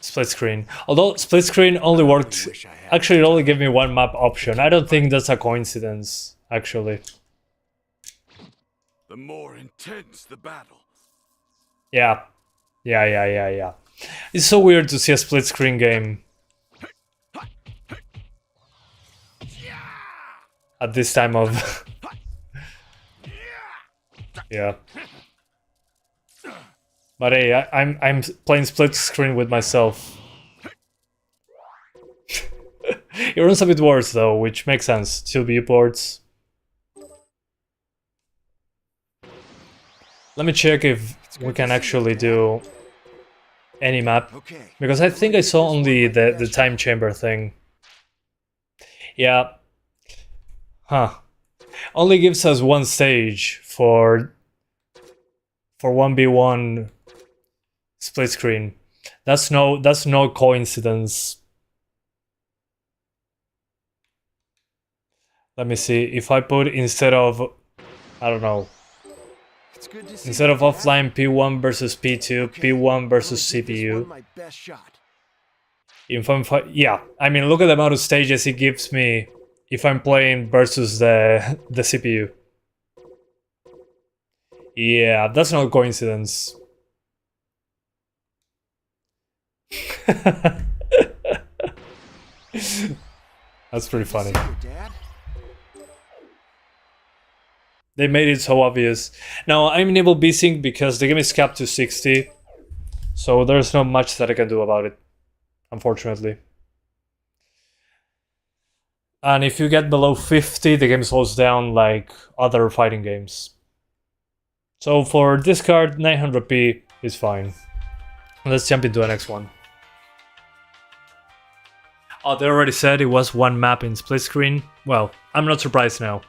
split screen. Although split screen only worked, actually it only gave me one map option. I don't think that's a coincidence, actually. The more intense the battle. Yeah. Yeah. It's so weird to see a split screen game at this time of... Yeah. But hey, I'm playing split screen with myself. It runs a bit worse though, which makes sense. 2 viewports. Let me check if we can actually do any map. Okay. Because I think I saw only the time chamber thing. Yeah. Huh. Only gives us one stage for 1v1 split screen. That's no coincidence. Let me see. If I put instead of, I don't know, It's good to see instead you, of Dad. offline P1 versus P2, Okay, P1 versus I'm gonna give this one CPU. my best shot. If I'm yeah, I mean, look at the amount of stages it gives me if I'm playing versus the CPU. Yeah, that's no coincidence. That's pretty funny. See you, Dad. They made it so obvious. Now, I'm enable VSync because the game is capped to 60, so there's not much that I can do about it, unfortunately. And if you get below 50, the game slows down like other fighting games. So for this card, 900p is fine. Let's jump into the next one. Oh, they already said it was one map in split screen. Well, I'm not surprised now.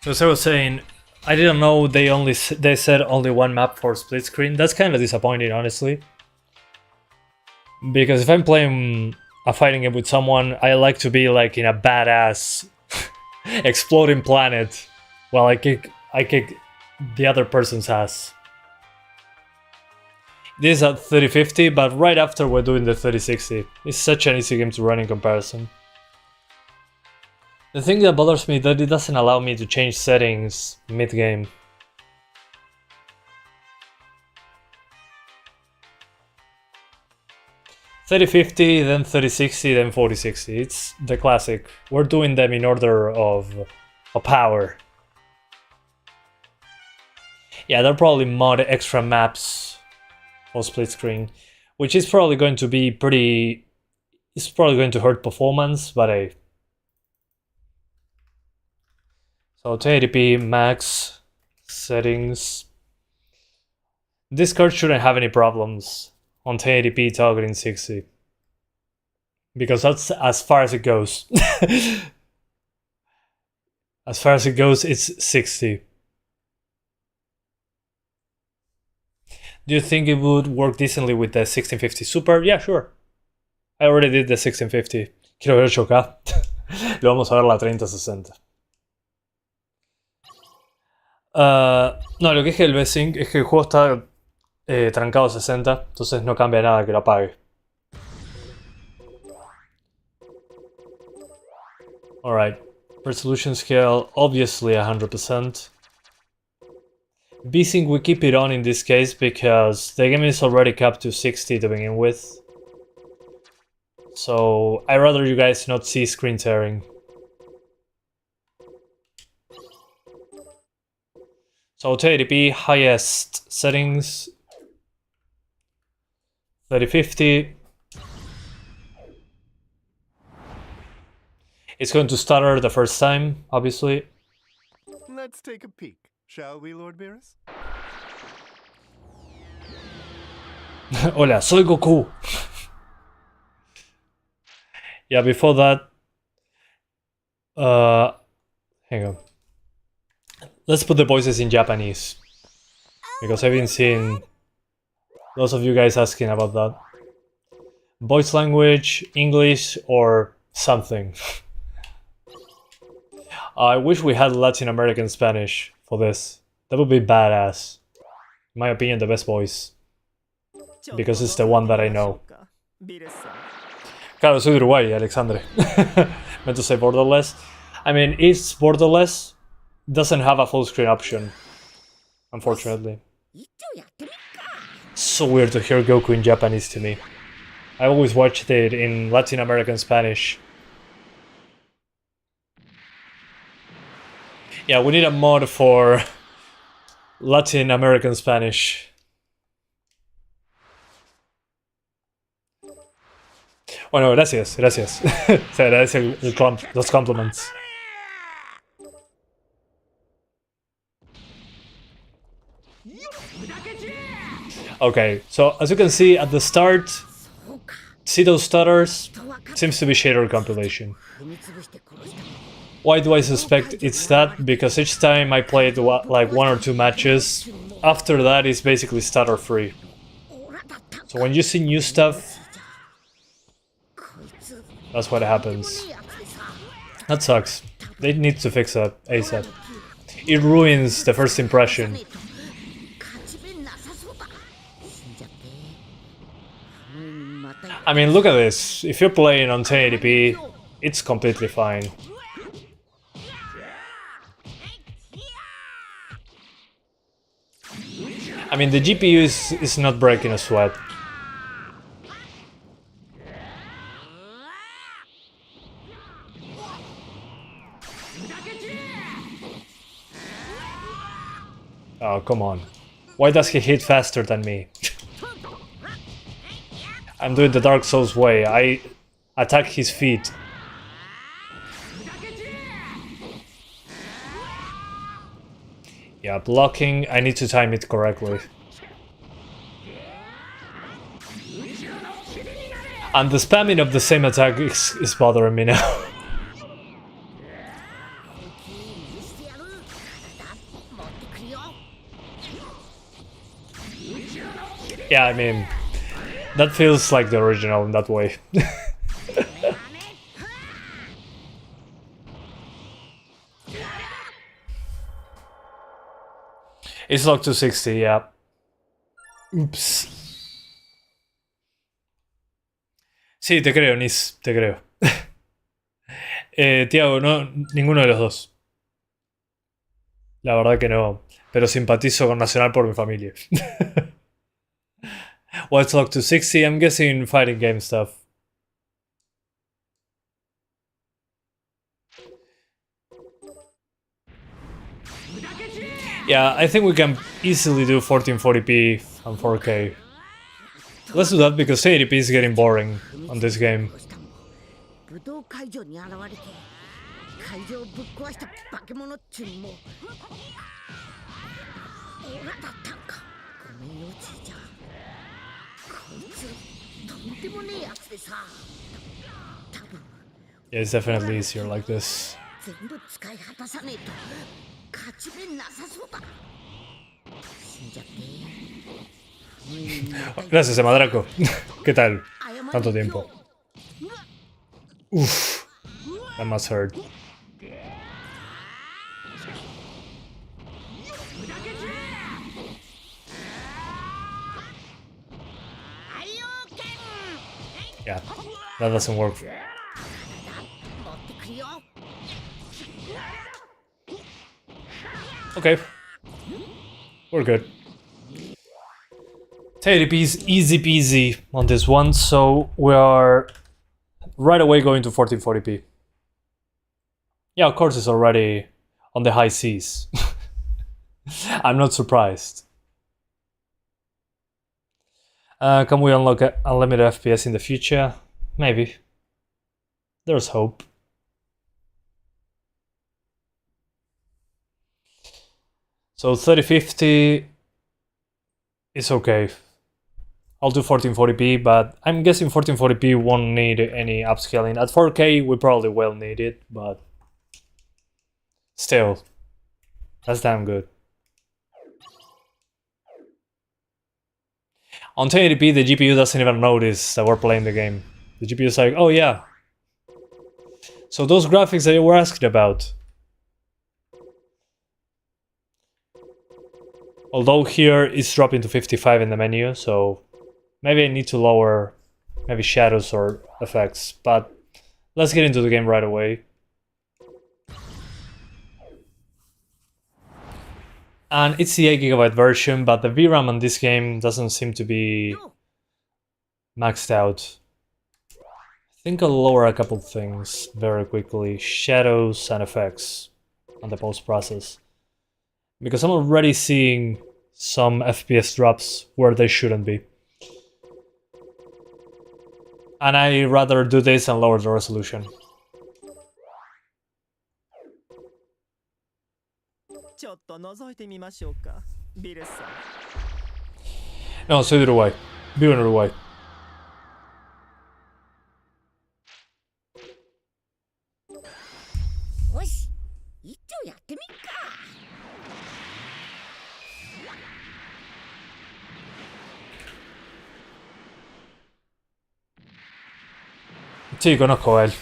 So as I was saying, I didn't know they said only one map for split screen. That's kind of disappointing, honestly. Because if I'm playing a fighting game with someone, I like to be like in a badass exploding planet while I kick the other person's ass. This is at 3050, but right after we're doing the 3060. It's such an easy game to run in comparison. The thing that bothers me is that it doesn't allow me to change settings mid-game. $3050, then 3060, then 4060. It's the classic. We're doing them in order of power. Yeah, they'll probably mod extra maps for split screen, which is probably going to be pretty... It's probably going to hurt performance, but hey. So 1080p max settings. This card shouldn't have any problems on 1080p targeting 60. Because that's as far as it goes. As far as it goes, it's 60. Do you think it would work decently with the 1650 Super? Yeah, sure. I already did the 1650. Quiero ver 8K. Lo vamos a ver la 3060. No, lo que es que el V-Sync es que el juego está trancado a 60, entonces no cambia nada que lo apague. Alright, resolution scale obviously 100%. V-Sync we keep it on in this case because the game is already capped to 60 to begin with. So I'd rather you guys not see screen tearing. So 1080p highest settings, 3050. It's going to stutter the first time, obviously. Let's take a peek, shall we, Lord Beerus? Hola, soy Goku. Yeah, before that, hang on. Let's put the voices in Japanese, because I've been seeing lots of you guys asking about that. Voice language, English, or something. I wish we had Latin American Spanish for this. That would be badass. In my opinion, the best voice. Because it's the one that I know. Claro, soy de Uruguay, Alexandre. Meant to say borderless. I mean, it's borderless. Doesn't have a full screen option, unfortunately. So weird to hear Goku in Japanese to me. I always watched it in Latin American Spanish. Yeah, we need a mod for Latin American Spanish. Bueno, gracias, gracias. Se agradece los compliments. Okay, so as you can see at the start, see those stutters? Seems to be shader compilation. Why do I suspect it's that? Because each time I played like 1 or 2 matches, after that it's basically stutter free. So when you see new stuff, that's what happens. That sucks. They need to fix that ASAP. It ruins the first impression. I mean, look at this. If you're playing on 1080p, it's completely fine. I mean, the GPU is not breaking a sweat. Oh, come on. Why does he hit faster than me? I'm doing the Dark Souls way. I attack his feet. Yeah, blocking, I need to time it correctly. And the spamming of the same attack is bothering me now. Yeah, I mean, that feels like the original in that way. It's locked to 60, yeah. Oops. Sí, te creo, Nis, te creo. Tiago, no, ninguno de los dos. La verdad que no, pero simpatizo con Nacional por mi familia. What's locked to 60? I'm guessing fighting game stuff. Yeah, I think we can easily do 1440p and 4K. Let's do that because 1080p is getting boring on this game. Yeah, it's definitely easier like this. Gracias, Emadraco. ¿Qué tal? Tanto tiempo. Uff, that must hurt. Yeah, that doesn't work. Okay, we're good. 1080p is easy peasy on this one, so we are right away going to 1440p. Yeah, of course it's already on the high seas. I'm not surprised. Can we unlock unlimited FPS in the future? Maybe. There's hope. So 3050 is okay. I'll do 1440p, but I'm guessing 1440p won't need any upscaling. At 4K we probably will need it, but still, that's damn good. On 1080p the GPU doesn't even notice that we're playing the game. The GPU is like, oh yeah. So those graphics that you were asking about. Although here it's dropping to 55 in the menu, so maybe I need to lower maybe shadows or effects, but let's get into the game right away. And it's the 8GB version, but the VRAM on this game doesn't seem to be maxed out. I think I'll lower a couple things very quickly. Shadows and effects. on the post process. Because I'm already seeing some FPS drops where they shouldn't be. And I rather do this and lower the resolution. No, soy de Uruguay. Vivo en Uruguay. Sí, conozco a él.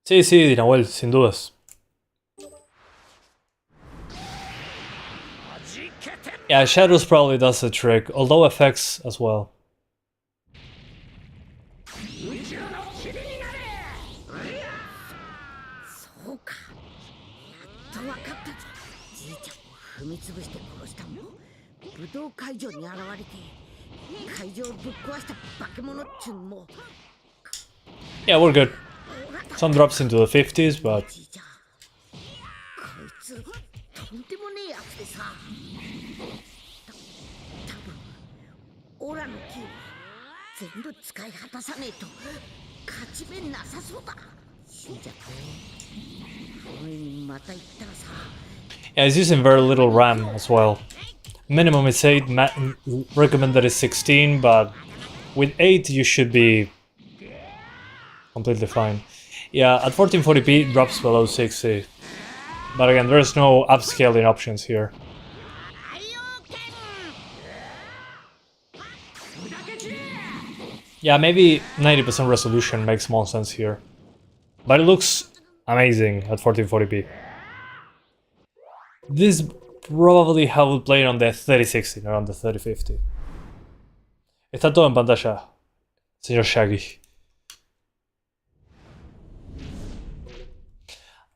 Sí, sí, Dinahuel, sin dudas. Yeah, Shadows probably does the trick, although effects as well. Yeah, we're good. Some drops into the 50s, but... Yeah, it's using very little RAM as well. Minimum is 8, recommended is 16, but with 8 you should be completely fine. Yeah, at 1440p it drops below 60. But again, there's no upscaling options here. Yeah, maybe 90% resolution makes more sense here. But it looks amazing at 1440p. This probably how I would play it on the 3060, not on the 3050. Está todo en pantalla, señor Shaggy.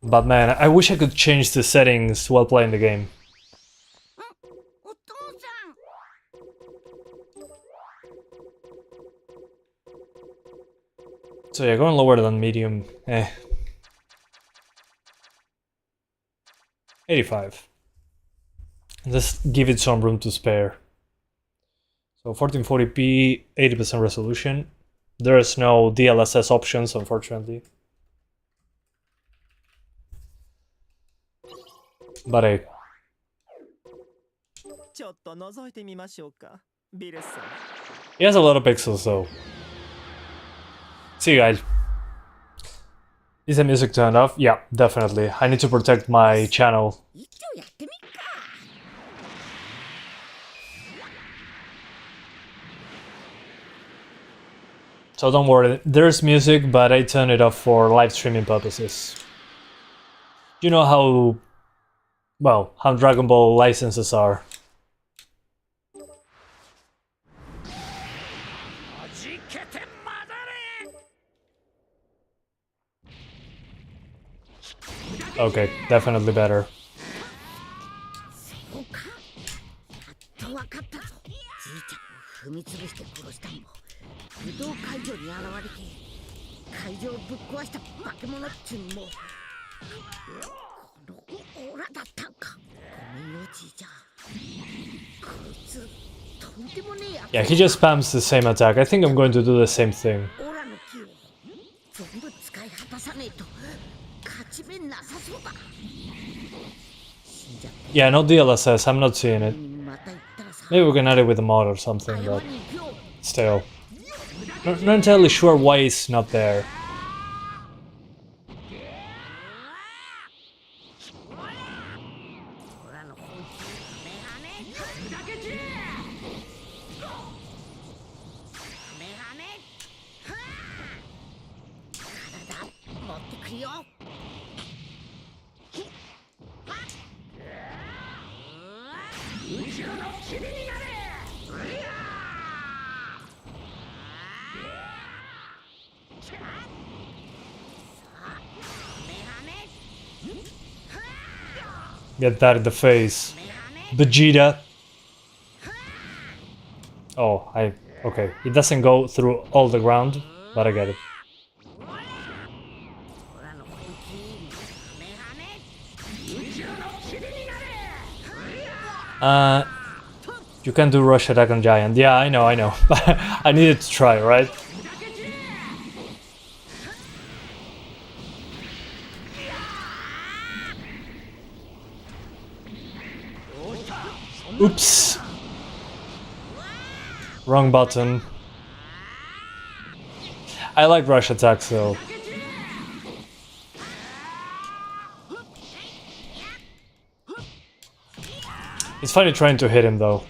But man, I wish I could change the settings while playing the game. So yeah, going lower than medium, 85. Just give it some room to spare. So 1440p, 80% resolution. There is no DLSS options, unfortunately. But hey. He has a lot of pixels though. See you guys. Is the music turned off? Yeah, definitely. I need to protect my channel. So don't worry, there's music, but I turn it off for live streaming purposes. You know how, well, how Dragon Ball licenses are. Okay, definitely better. Yeah, he just spams the same attack. I think I'm going to do the same thing. Yeah, no DLSS, I'm not seeing it. Maybe we can add it with a mod or something, but still. Not entirely sure why it's not there. Get that in the face. Vegeta. Oh, okay. It doesn't go through all the ground, but I get it. You can do rush attack on giant. Yeah, I know. But I needed to try, right? Oops. Wrong button. I like rush attacks though. It's funny trying to hit him though.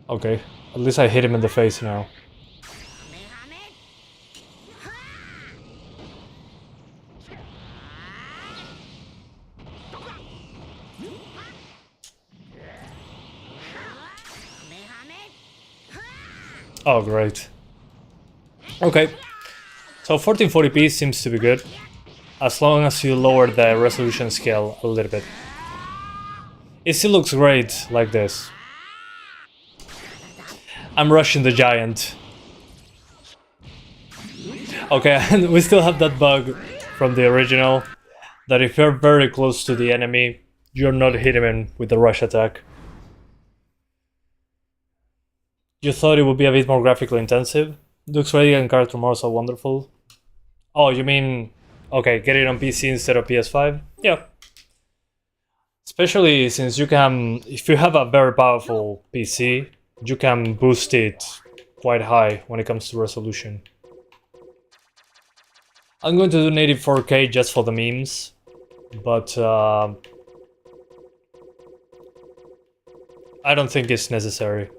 Okay, at least I hit him in the face now. Oh, great. Okay, so 1440p seems to be good, as long as you lower the resolution scale a little bit. It still looks great like this. I'm rushing the giant. Okay, and we still have that bug from the original, that if you're very close to the enemy, you're not hitting him with the rush attack. You thought it would be a bit more graphically intensive? Looks ready and character models are wonderful. Oh, you mean, okay, get it on PC instead of PS5? Yeah. Especially since you can, if you have a very powerful PC, you can boost it quite high when it comes to resolution. I'm going to do native 4K just for the memes, but I don't think it's necessary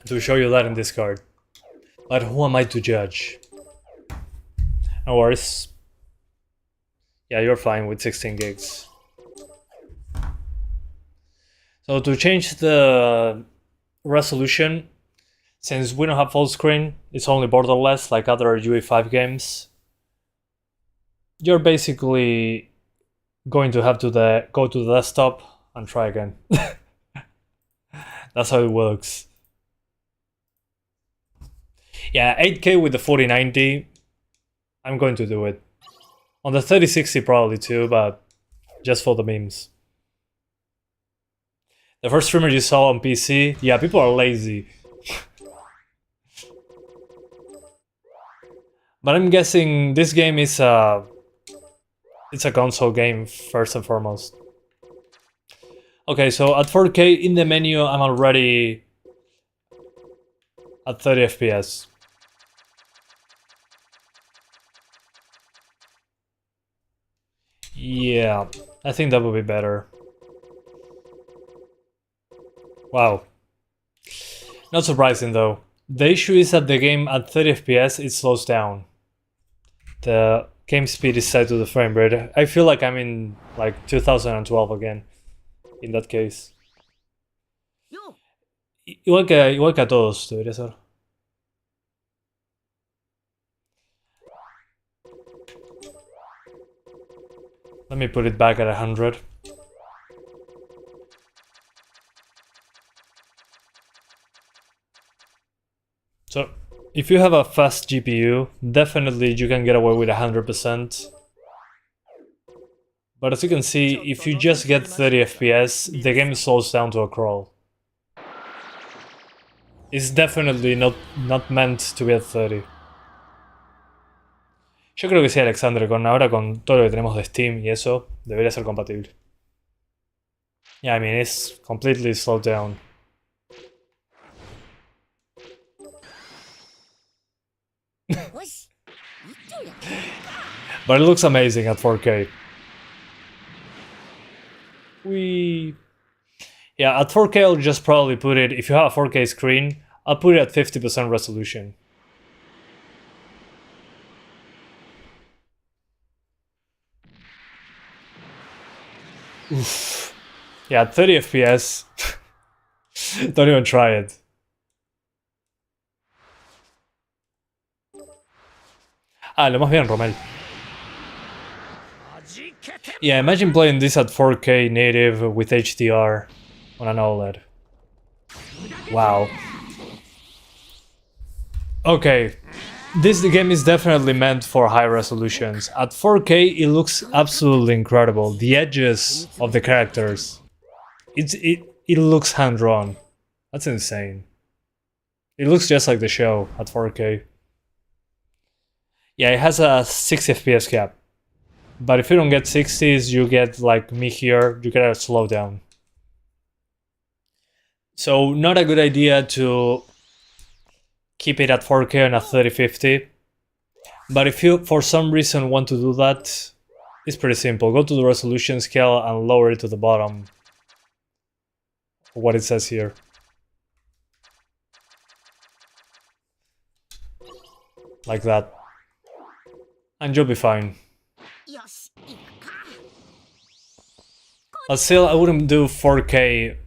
to show you that in this card. But who am I to judge? No worries. Yeah, you're fine with 16 gigs. So to change the resolution, since we don't have full screen, it's only borderless like other UE5 games, you're basically going to have to go to the desktop and try again. That's how it works. Yeah, 8K with the 4090, I'm going to do it. On the 3060 probably too, but just for the memes. The first streamer you saw on PC, yeah, people are lazy. But I'm guessing this game is it's a console game first and foremost. Okay, so at 4K in the menu, I'm already at 30 FPS. Yeah, I think that would be better. Wow. Not surprising though. The issue is that the game at 30 FPS, it slows down. The game speed is set to the frame rate. I feel like I'm in like 2012 again, in that case. Igual que a todos, debería ser. Let me put it back at 100. So, if you have a fast GPU, definitely you can get away with 100%. But as you can see, if you just get 30 FPS, the game slows down to a crawl. It's definitely not meant to be at 30. Yo creo que sí, Alexandre, ahora con todo lo que tenemos de Steam y eso, debería ser compatible. Yeah, I mean, it's completely slowed down. But it looks amazing at 4K. Yeah, at 4K I'll just probably put it, if you have a 4K screen, I'll put it at 50% resolution. Oof. Yeah, 30 FPS. Don't even try it. Ah, lo más bien, Romel. Yeah, imagine playing this at 4K native with HDR on an OLED. Wow. Okay, this game is definitely meant for high resolutions. At 4K, it looks absolutely incredible. The edges of the characters, it looks hand-drawn. That's insane. It looks just like the show at 4K. Yeah, it has a 60 FPS cap. But if you don't get 60s, you get like me here, you get a slowdown. So not a good idea to keep it at 4K on a 3050. But if you for some reason want to do that, it's pretty simple. Go to the resolution scale and lower it to the bottom. What it says here. Like that. And you'll be fine. But still, I wouldn't do 4K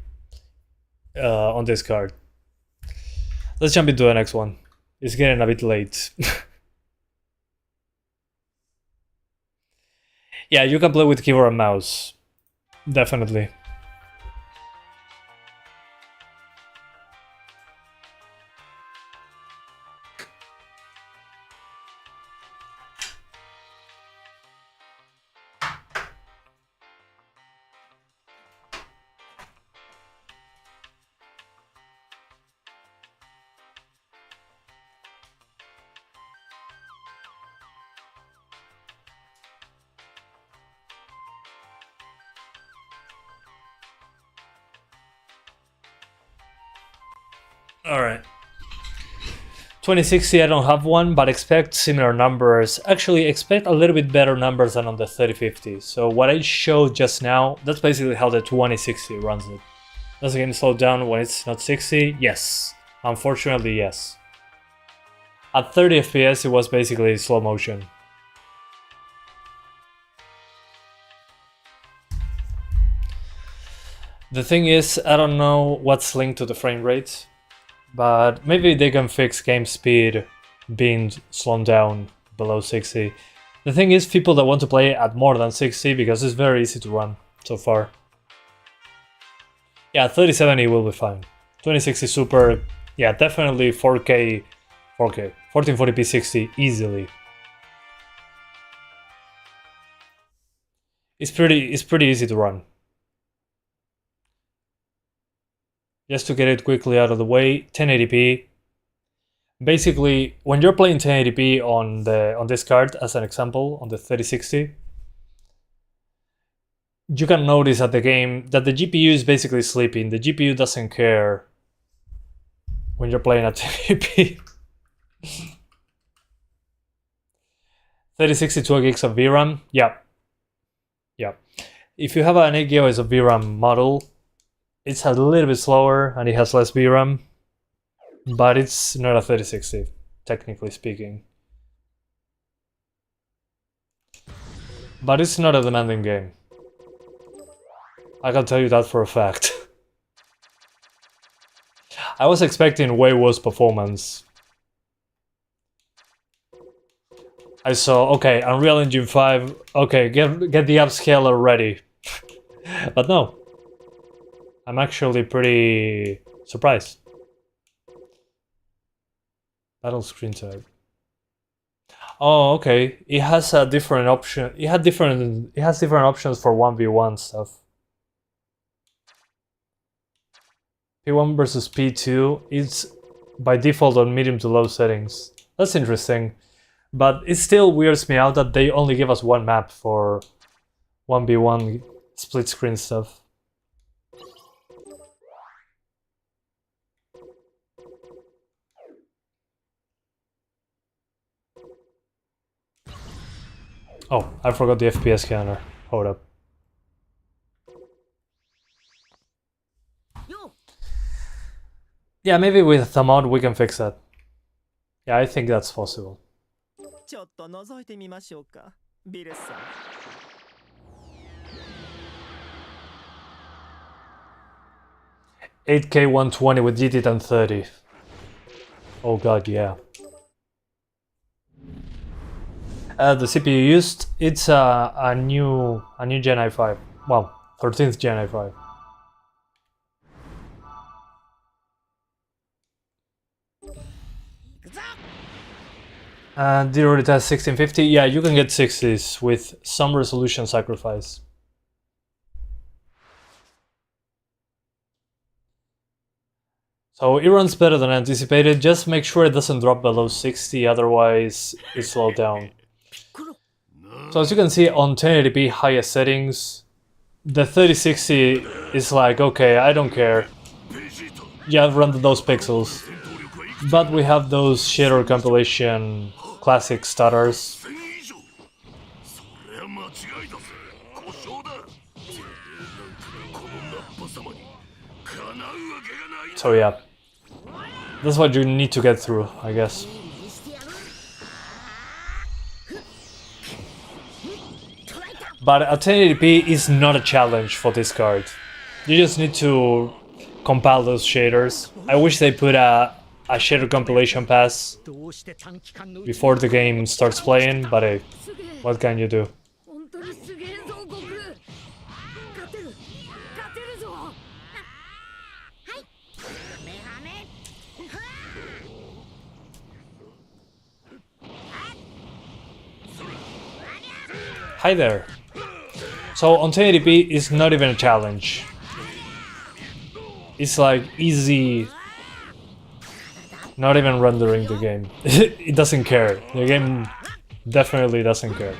on this card. Let's jump into the next one. It's getting a bit late. Yeah, you can play with keyboard and mouse. Definitely. Alright. 2060, I don't have one, but expect similar numbers. Actually, expect a little bit better numbers than on the 3050. So what I showed just now, that's basically how the 2060 runs it. Does it get slowed down when it's not 60? Yes. Unfortunately, yes. At 30 FPS, it was basically slow motion. The thing is, I don't know what's linked to the frame rate. But maybe they can fix game speed being slowed down below 60. The thing is, people that want to play at more than 60 because it's very easy to run so far. Yeah, 3070 will be fine. 2060 Super, yeah, definitely 4K, 1440p 60 easily. It's pretty easy to run. Just to get it quickly out of the way, 1080p. Basically, when you're playing 1080p on this card, as an example, on the 3060, you can notice at the game that the GPU is basically sleeping. The GPU doesn't care when you're playing at 1080p. 3062 gigs of VRAM, yeah. If you have an 8 GB of VRAM model, it's a little bit slower and it has less VRAM, but it's not a 3060, technically speaking. But it's not a demanding game. I can tell you that for a fact. I was expecting way worse performance. I saw, okay, Unreal Engine 5, okay, get the upscaler ready. But no. I'm actually pretty surprised. Battle screen type. Oh, okay. It has a different option. It has different options for 1v1 stuff. P1 versus P2, it's by default on medium to low settings. That's interesting. But it still weirds me out that they only give us one map for 1v1 split screen stuff. Oh, I forgot the FPS counter. Hold up. Yeah, maybe with the mod we can fix that. Yeah, I think that's possible. ちょっと覗いてみましょうか、ビレスさん。 8K 120 with GT 1030. Oh god, yeah. The CPU used, it's a new Gen i5. Well, 13th Gen i5. And did you already test 1650? Yeah, you can get 60s with some resolution sacrifice. So it runs better than anticipated. Just make sure it doesn't drop below 60, otherwise it slows down. So as you can see on 1080p highest settings, the 3060 is like, okay, I don't care. Yeah, run those pixels. But we have those shader compilation classic stutters. So yeah, that's what you need to get through, I guess. But a 1080p is not a challenge for this card. You just need to compile those shaders. I wish they put a shader compilation pass before the game starts playing, but hey, what can you do? Hi there. So on 1080p it's not even a challenge. It's like easy, not even rendering the game. It doesn't care. The game definitely doesn't care.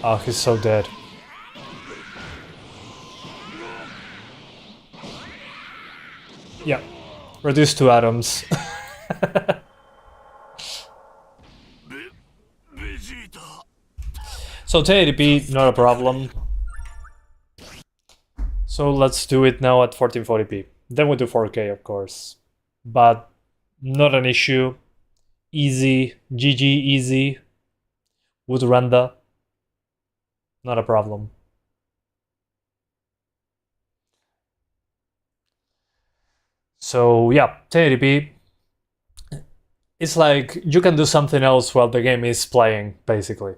Oh, he's so dead. Yeah, reduced to atoms. So 1080p, not a problem. So let's do it now at 1440p. Then we do 4K, of course. But not an issue. Easy, GG easy. With render. Not a problem. So yeah, 1080p. It's like you can do something else while the game is playing, basically.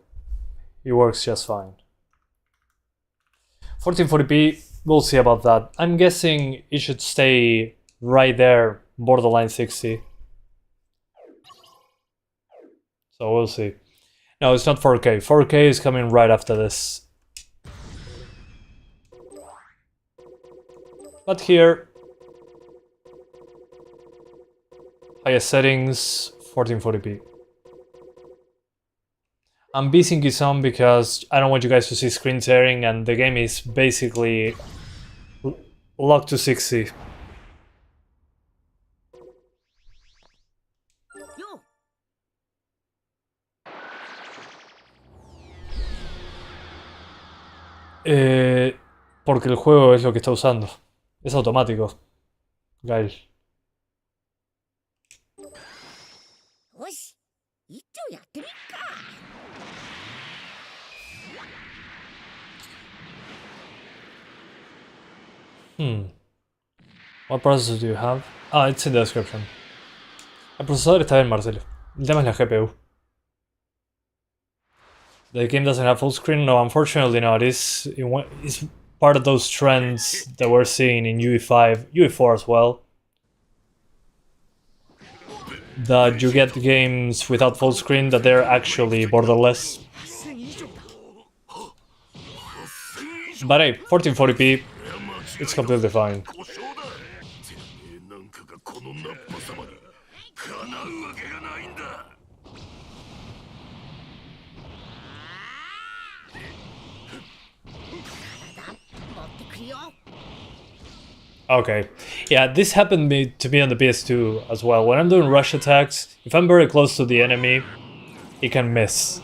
It works just fine. 1440p, we'll see about that. I'm guessing it should stay right there, borderline 60. So we'll see. No, it's not 4K. 4K is coming right after this. But here, highest settings, 1440p. I'm beating you some because I don't want you guys to see screen tearing, and the game is basically locked to 60. Porque el juego es lo que está usando. Es automático. Gail. What processor do you have? Ah, it's in the description. El procesador está bien, Marcelo. El tema es la GPU. The game doesn't have full screen? No, unfortunately not. It's part of those trends that we're seeing in UE5, UE4 as well. That you get games without full screen that they're actually borderless. But hey, 1440p, it's completely fine. Okay, yeah, this happened to me on the PS2 as well. When I'm doing rush attacks, if I'm very close to the enemy, it can miss.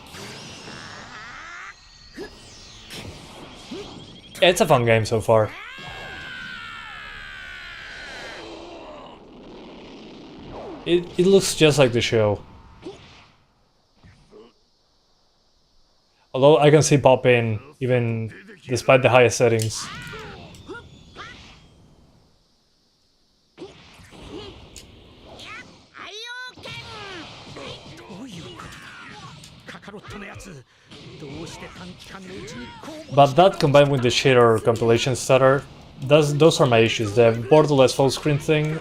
Yeah, it's a fun game so far. It looks just like the show. Although I can see pop in, even despite the highest settings. But that combined with the shader compilation stutter, those are my issues. The borderless full screen thing.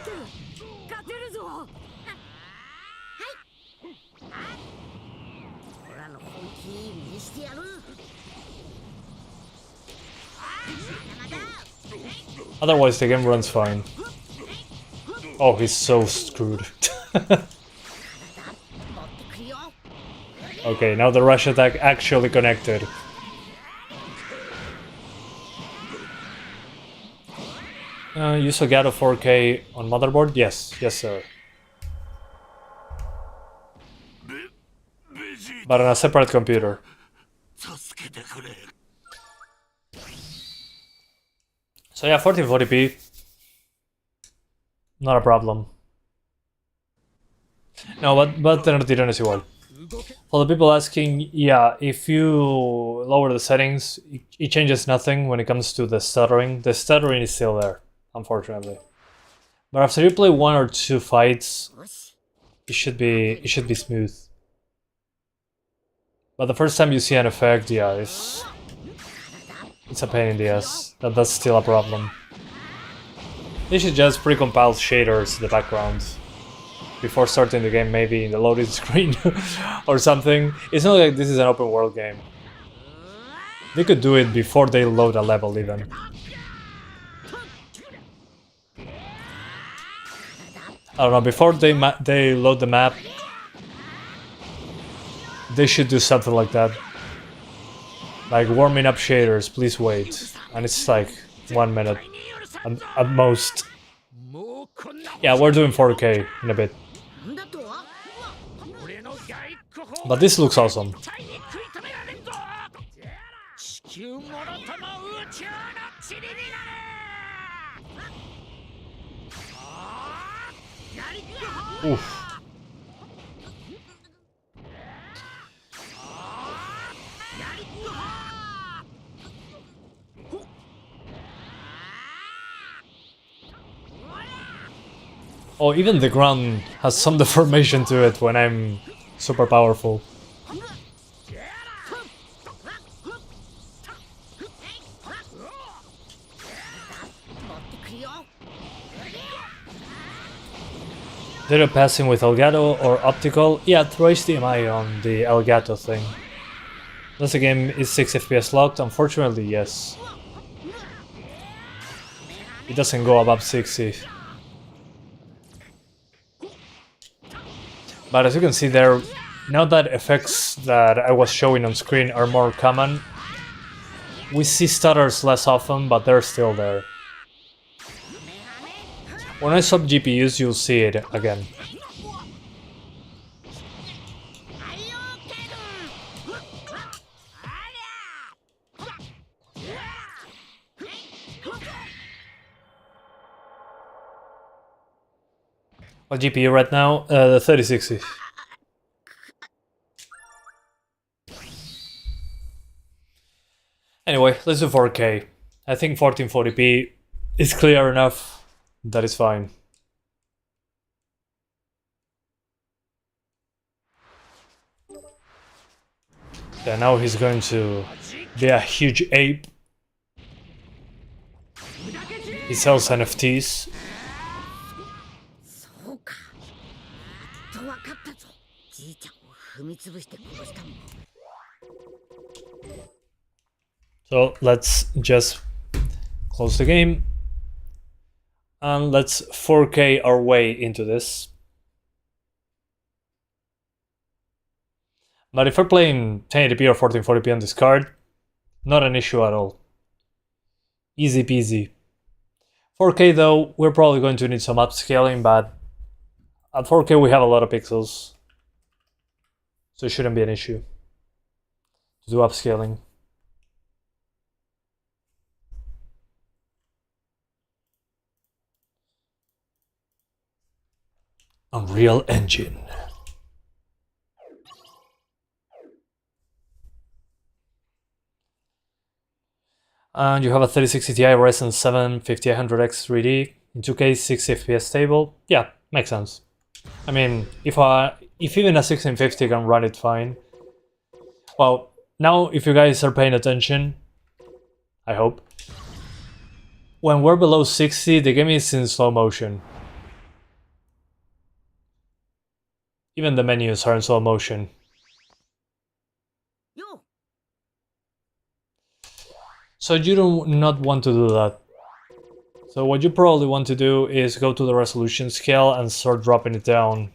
Otherwise the game runs fine. Oh, he's so screwed. Okay, now the rush attack actually connected. Use Elgato 4K on motherboard? Yes, yes sir. But on a separate computer. So yeah, 1440p. Not a problem. No, but tienes igual. For the people asking, yeah, if you lower the settings, it changes nothing when it comes to the stuttering. The stuttering is still there, unfortunately. But after you play 1 or 2 fights, it should be smooth. But the first time you see an effect, yeah, it's a pain in the ass. That's still a problem. They should just pre-compile shaders in the background before starting the game, maybe in the loading screen or something. It's not like this is an open world game. They could do it before they load a level even. I don't know, before they load the map, they should do something like that. Like warming up shaders, please wait. And it's like 1 minute at most. Yeah, we're doing 4K in a bit. But this looks awesome. Oof. Oh, even the ground has some deformation to it when I'm super powerful. Data passing with Elgato or optical? Yeah, through HDMI on the Elgato thing. Unless the game is 6 FPS locked, unfortunately yes. It doesn't go above 60. But as you can see there, now that effects that I was showing on screen are more common, we see stutters less often, but they're still there. When I swap GPUs, you'll see it again. What GPU right now? The 3060. Anyway, let's do 4K. I think 1440p is clear enough. That is fine. Yeah, now he's going to be a huge ape. He sells NFTs. So let's just close the game and let's 4K our way into this. But if we're playing 1080p or 1440p on this card, not an issue at all. Easy peasy. 4K though, we're probably going to need some upscaling, but at 4K we have a lot of pixels, so it shouldn't be an issue to do upscaling. Unreal Engine. And you have a 3060 Ti Ryzen 7 5800X 3D in 2K 60 FPS stable. Yeah, makes sense. I mean, if even a 1650 can run it fine, Well, now if you guys are paying attention, I hope, when we're below 60, the game is in slow motion. Even the menus are in slow motion. So you do not want to do that. So what you probably want to do is go to the resolution scale and start dropping it down.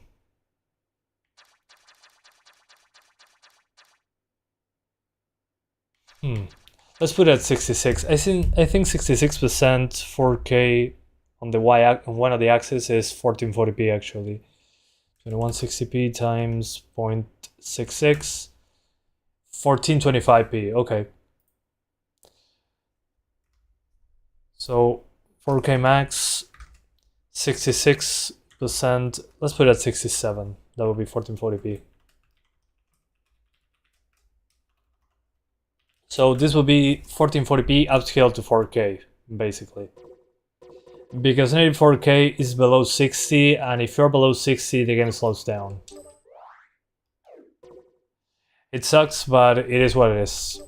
Let's put it at 66. I think 66% 4K on the on one of the axes is 1440p actually. 2160p times 0.66, 1425p. Okay. So 4K max, 66%. Let's put it at 67. That would be 1440p. So this will be 1440p upscaled to 4K, basically. Because native 4K is below 60, and if you're below 60, the game slows down. It sucks, but it is what it is.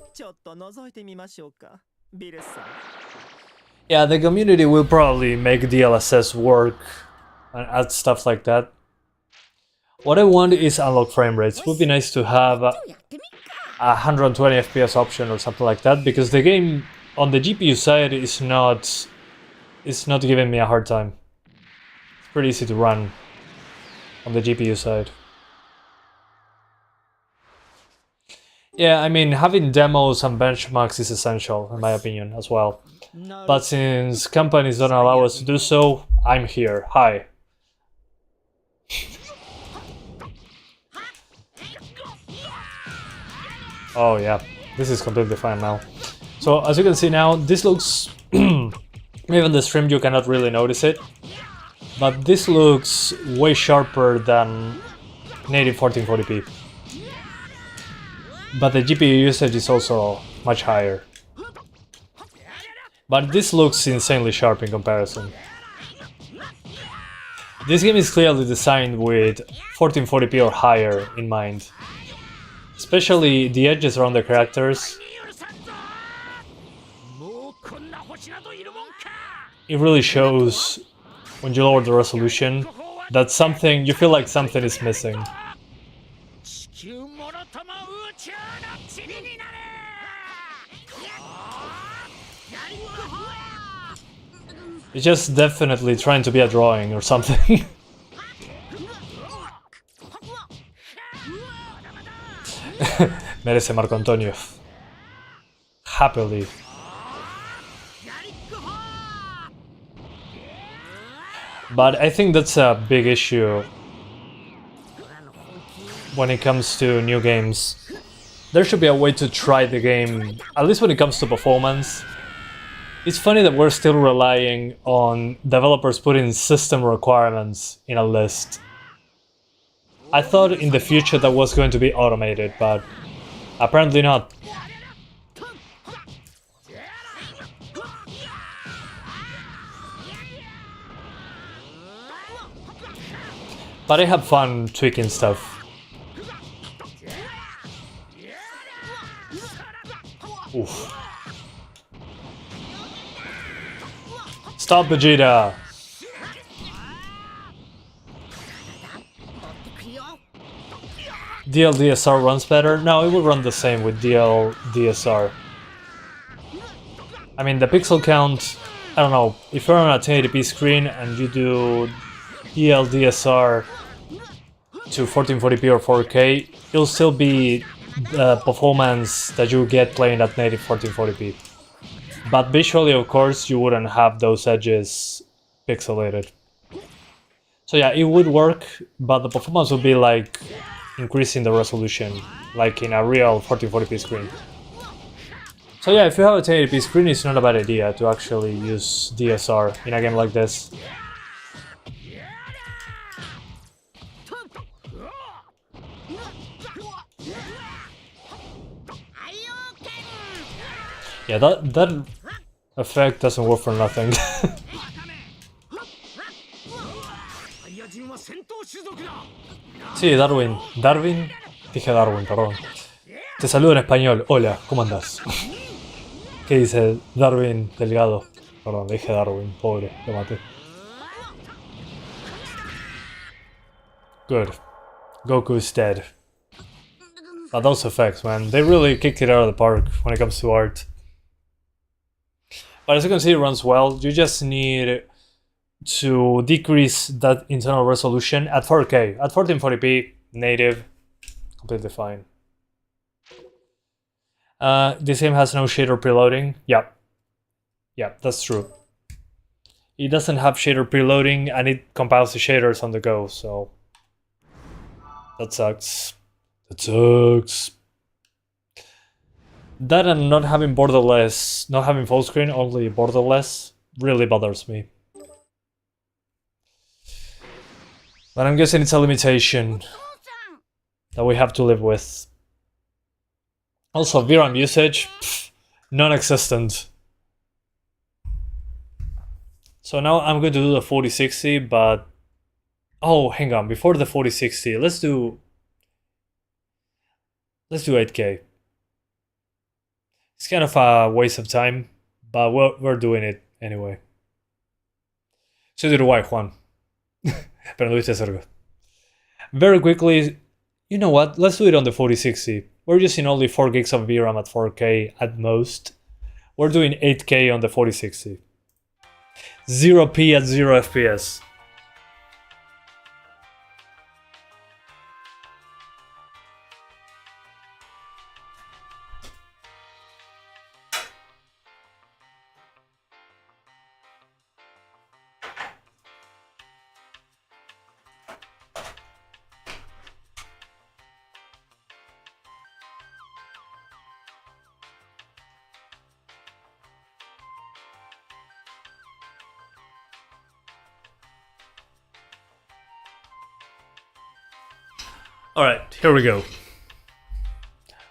Yeah, the community will probably make DLSS work and add stuff like that. What I want is unlock frame rates. It would be nice to have a 120 FPS option or something like that, because the game on the GPU side is not giving me a hard time. It's pretty easy to run on the GPU side. Yeah, I mean, having demos and benchmarks is essential, in my opinion, as well. But since companies don't allow us to do so, I'm here. Hi. Oh yeah, this is completely fine now. So as you can see now, this looks... Maybe on the stream you cannot really notice it, but this looks way sharper than native 1440p. But the GPU usage is also much higher. But this looks insanely sharp in comparison. This game is clearly designed with 1440p or higher in mind. Especially the edges around the characters. It really shows, when you lower the resolution, that something, you feel like something is missing. It's just definitely trying to be a drawing or something. Merece Marco Antonio. Happily. But I think that's a big issue when it comes to new games. There should be a way to try the game, at least when it comes to performance. It's funny that we're still relying on developers putting system requirements in a list. I thought in the future that was going to be automated, but apparently not. But I have fun tweaking stuff. Oof. Stop, Vegeta! DLDSR runs better? No, it will run the same with DLDSR. I mean, the pixel count, I don't know, if you're on a 1080p screen and you do DLDSR to 1440p or 4K, it'll still be the performance that you get playing at native 1440p. But visually, of course, you wouldn't have those edges pixelated. So yeah, it would work, but the performance would be like increasing the resolution, like in a real 1440p screen. So yeah, if you have a 1080p screen, it's not a bad idea to actually use DSR in a game like this. Yeah, that effect doesn't work for nothing. Sí, Darwin. Dije Darwin, perdón. Te saludo en español. Hola, ¿cómo andás? ¿Qué dice Darwin Delgado? Perdón, dije Darwin, pobre, lo maté. Good. Goku is dead. But those effects, man, they really kicked it out of the park when it comes to art. But as you can see, it runs well. You just need to decrease that internal resolution at 4K. At 1440p, native, completely fine. This game has no shader preloading. Yeah, that's true. It doesn't have shader preloading and it compiles the shaders on the go, so that sucks. That sucks. That and not having borderless, not having full screen, only borderless, really bothers me. But I'm guessing it's a limitation that we have to live with. Also, VRAM usage, non-existent. So now I'm going to do the 4060, but... Oh, hang on, before the 4060, let's do 8K. It's kind of a waste of time, but we're doing it anyway. Soy de Uruguay, Juan. Pero no viste cerca. Very quickly, you know what? Let's do it on the 4060. We're using only 4 gigs of VRAM at 4K at most. We're doing 8K on the 4060. 0p at 0 FPS. Alright, here we go.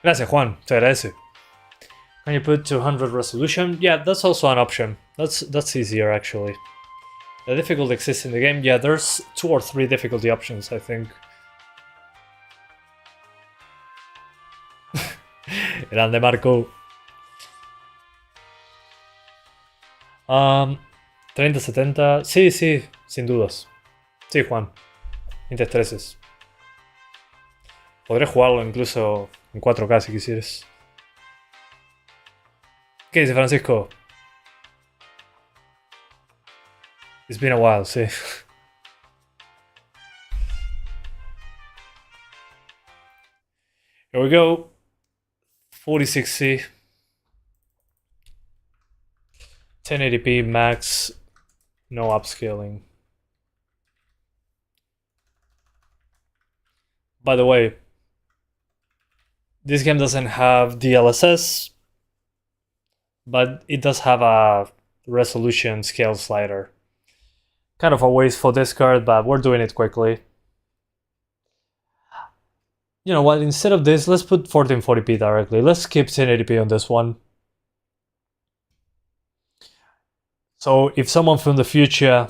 Gracias, Juan. Te agradece. Can you put 200 resolution? Yeah, that's also an option. That's easier, actually. The difficulty exists in the game. Yeah, there's 2 or 3 difficulty options, I think. Grande Marco. 3070. Sí, sin dudas. Sí, Juan. Ni te estreses. Podré jugarlo incluso en 4K si quisieras. ¿Qué dice Francisco? It's been a while, sí. Here we go. 4060. 1080p max. No upscaling. By the way, this game doesn't have DLSS, but it does have a resolution scale slider. Kind of a wasteful discard, but we're doing it quickly. You know what, instead of this, let's put 1440p directly. Let's skip 1080p on this one. So if someone from the future,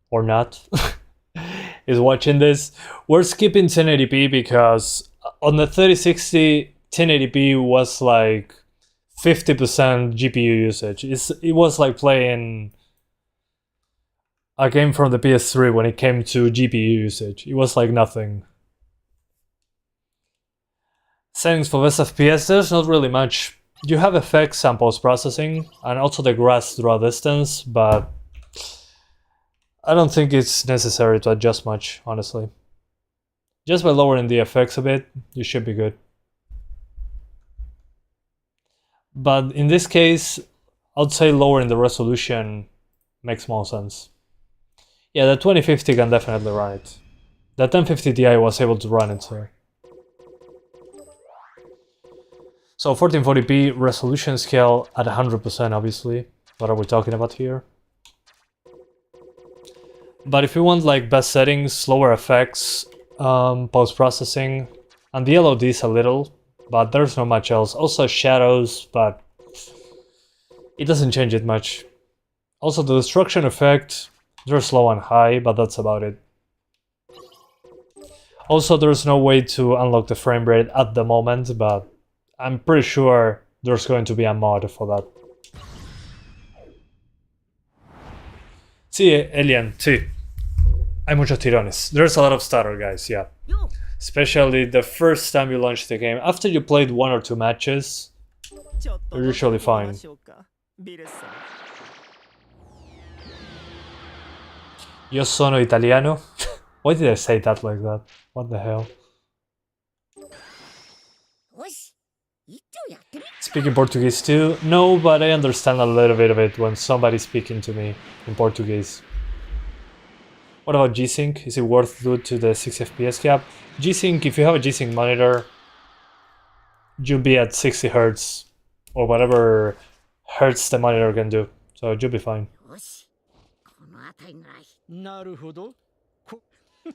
or not, is watching this, we're skipping 1080p because on the 3060, 1080p was like 50% GPU usage. It was like playing a game from the PS3 when it came to GPU usage. It was like nothing. Settings for best FPS, there's not really much. You have effects and post-processing, and also the grass draw distance, but I don't think it's necessary to adjust much, honestly. Just by lowering the effects a bit, you should be good. But in this case, I'd say lowering the resolution makes more sense. Yeah, the 2050 can definitely run it. The 1050 Ti was able to run it, so. So 1440p resolution scale at 100%, obviously. What are we talking about here? But if you want like best settings, slower effects, post-processing, and the LODs a little, but there's not much else. Also shadows, but it doesn't change it much. Also the destruction effect, there's low and high, but that's about it. Also there's no way to unlock the frame rate at the moment, but I'm pretty sure there's going to be a mod for that. Sí, Elian, sí. Hay muchos tirones. There's a lot of stutter, guys, yeah. Especially the first time you launch the game. After you played 1 or 2 matches, ちょっと you're usually 覗いてみま fine. しょうかビルさん Io sono italiano. Why did I say that like that? What the hell? Speaking Portuguese too? No, but I understand a little bit of it when somebody's speaking to me in Portuguese. What about G-Sync? Is it worth due to the 6 FPS gap? G-Sync, if you have a G-Sync monitor, you'll be at 60 Hz or whatever hertz the monitor can do. So you'll be fine. なるほど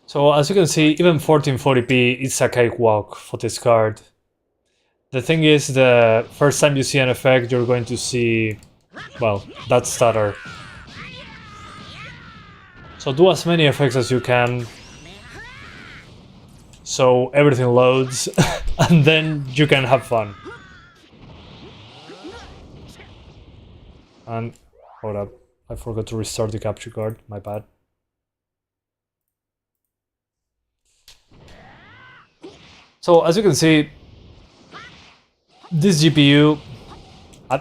So as you can see, even 1440p is a cakewalk for this card. The thing is, the first time you see an effect, you're going to see, well, that stutter. So do as many effects as you can, so everything loads, and then you can have fun. And, hold up, I forgot to restart the capture card, my bad. So as you can see, this GPU,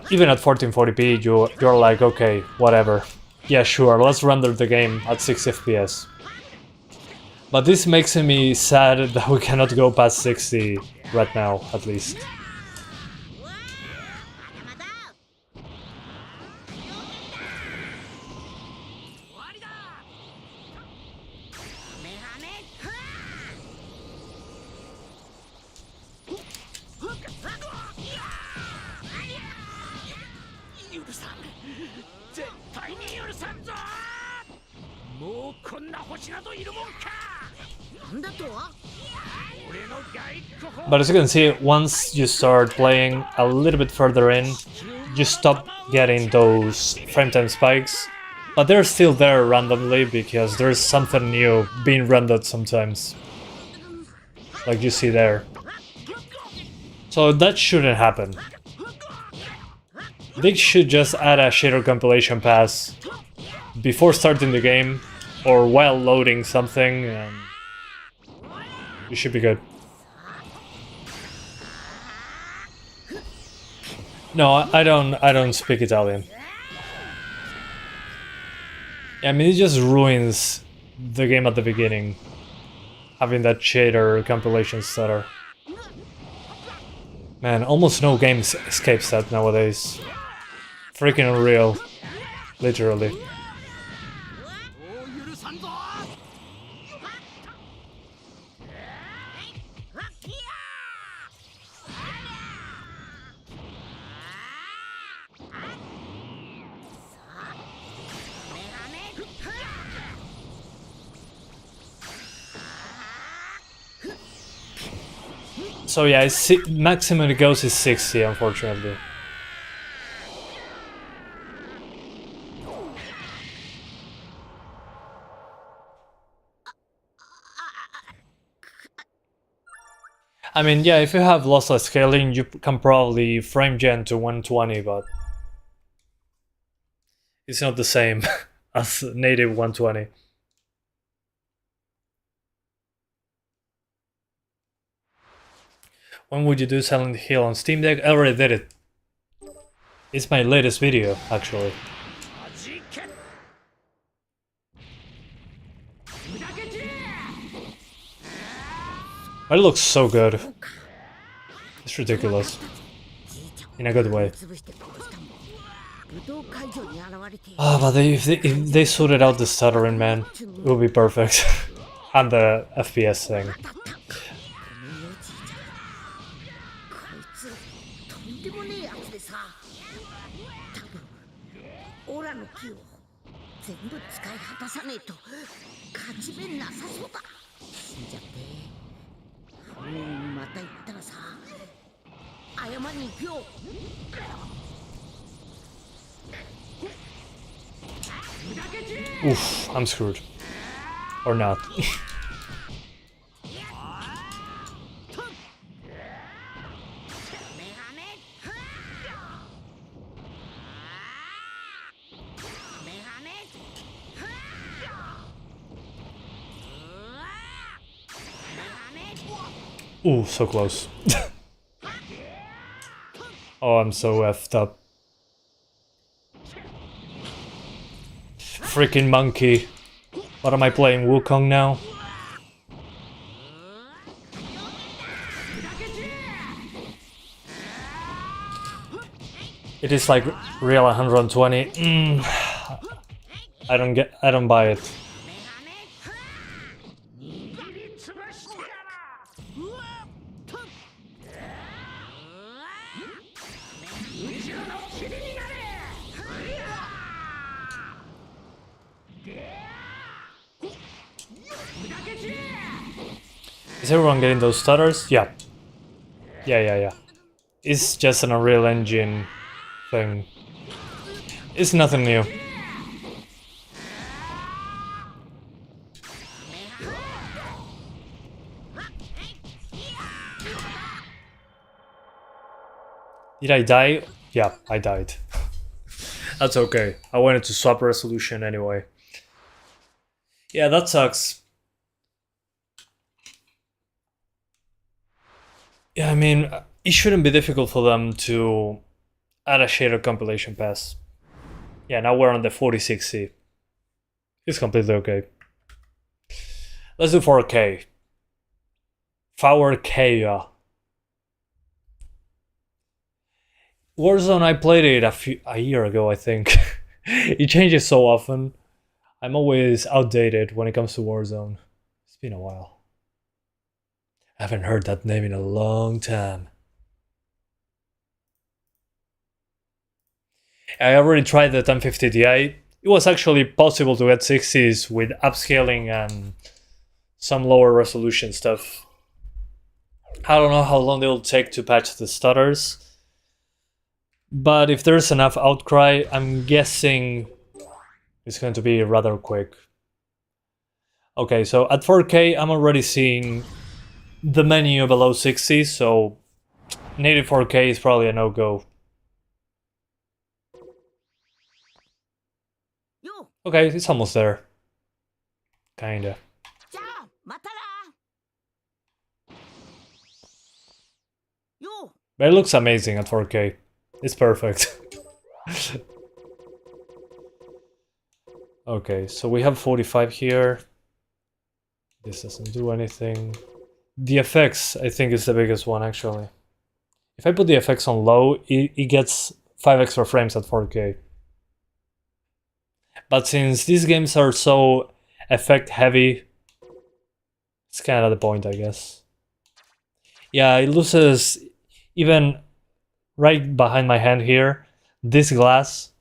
even at 1440p, you're like, okay, whatever. Yeah, sure, let's render the game at 60 FPS. But this makes me sad that we cannot go past 60 right now, at least. But as you can see, once you start playing a little bit further in, you stop getting those frame time spikes. But they're still there randomly because there's something new being rendered sometimes. Like you see there. So that shouldn't happen. They should just add a shader compilation pass before starting the game or while loading something, and you should be good. No, I don't speak Italian. I mean, it just ruins the game at the beginning, having that shader compilation stutter. Man, almost no game escapes that nowadays. Freaking unreal, literally. So yeah, maximum it goes is 60, unfortunately. I mean, yeah, if you have lossless scaling, you can probably frame gen to 120, but it's not the same as native 120. When would you do Silent Hill on Steam Deck? I already did it. It's my latest video, actually. But it looks so good. It's ridiculous. In a good way. Ah, but if they sorted out the stuttering, man, it would be perfect. And the FPS thing. Oof, I'm screwed. Or not. Ooh, so close. Oh, I'm so effed up. Freaking monkey. What am I playing, Wukong now? It is like real 120. I don't buy it. Is everyone getting those stutters? Yeah. Yeah. It's just an Unreal Engine thing. It's nothing new. Did I die? Yeah, I died. That's okay. I wanted to swap resolution anyway. Yeah, that sucks. Yeah, I mean, it shouldn't be difficult for them to add a shader compilation pass. Yeah, now we're on the 4060. It's completely okay. Let's do 4K. 4K, yeah. Warzone, I played it a year ago, I think. It changes so often. I'm always outdated when it comes to Warzone. It's been a while. I haven't heard that name in a long time. I already tried the 1050 Ti. It was actually possible to get 60s with upscaling and some lower resolution stuff. I don't know how long it'll take to patch the stutters. But if there's enough outcry, I'm guessing it's going to be rather quick. Okay, so at 4K, I'm already seeing the menu below 60, so native 4K is probably a no-go. Okay, it's almost there. Kinda. But it looks amazing at 4K. It's perfect. Okay, so we have 45 here. This doesn't do anything. The FX, I think, is the biggest one, actually. If I put the FX on low, it gets 5 extra frames at 4K. But since these games are so effect heavy, it's kind of the point, I guess. Yeah, it loses even right behind my hand here, this glass.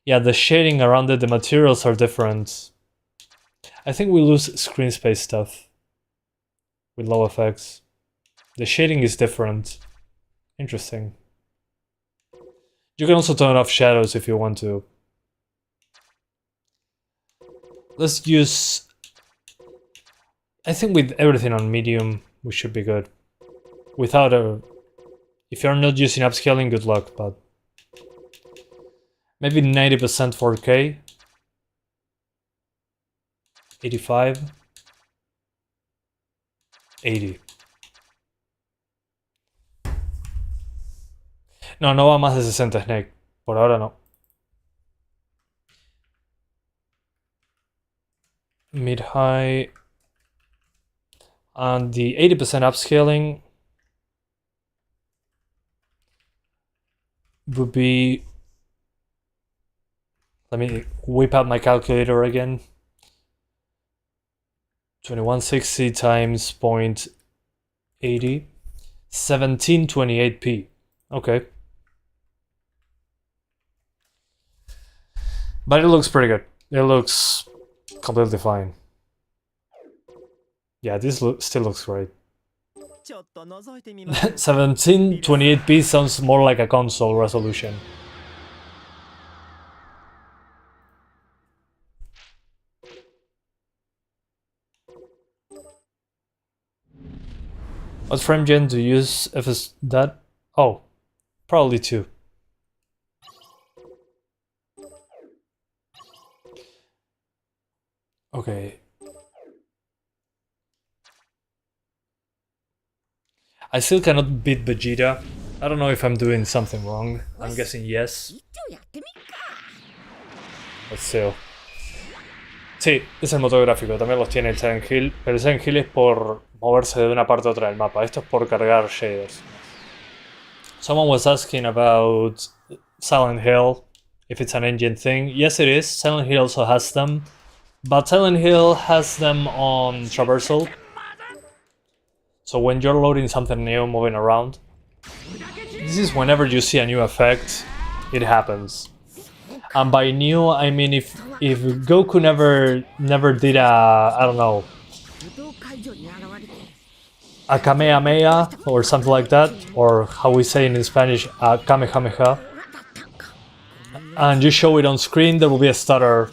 Yeah, the shading around it, the materials are different. I think we lose screen space stuff with low effects. The shading is different. Interesting. You can also turn off shadows if you want to. Let's use... I think with everything on medium, we should be good. Without a... If you're not using upscaling, good luck, but... Maybe 90% 4K. 85. 80. No va más de 60 Snake. Por ahora no. Mid-high. And the 80% upscaling would be... Let me whip out my calculator again. 2160 times 0.80. 1728p. Okay. But it looks pretty good. It looks completely fine. Yeah, this still looks great. 1728p sounds more like a console resolution. What frame gen do you use if it's that? Oh, probably 2. Okay. I still cannot beat Vegeta. I don't know if I'm doing something wrong. I'm guessing yes. But still. Sí, es el motor gráfico, también los tiene el Silent Hill, pero el Silent Hill es por moverse de una parte a otra del mapa. Esto es por cargar shaders. Someone was asking about Silent Hill, if it's an engine thing. Yes, it is. Silent Hill also has them, but Silent Hill has them on traversal. So when you're loading something new, moving around, this is whenever you see a new effect, it happens. And by new, I mean if Goku never did a, I don't know, a Kamehameha or something like that, or how we say in Spanish, a Kamehameha, and you show it on screen, there will be a stutter.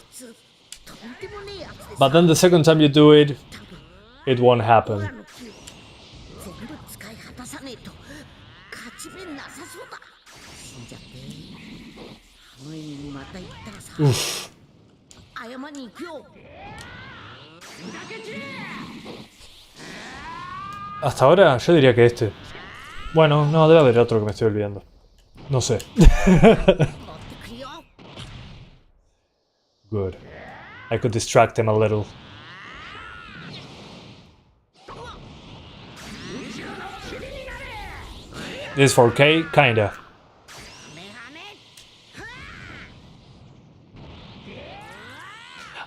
But then the second time you do it, it won't happen. Uf. Hasta ahora yo diría que este. Bueno, no, debe haber otro que me estoy olvidando. No sé. Good. I could distract him a little. This 4K? Kinda.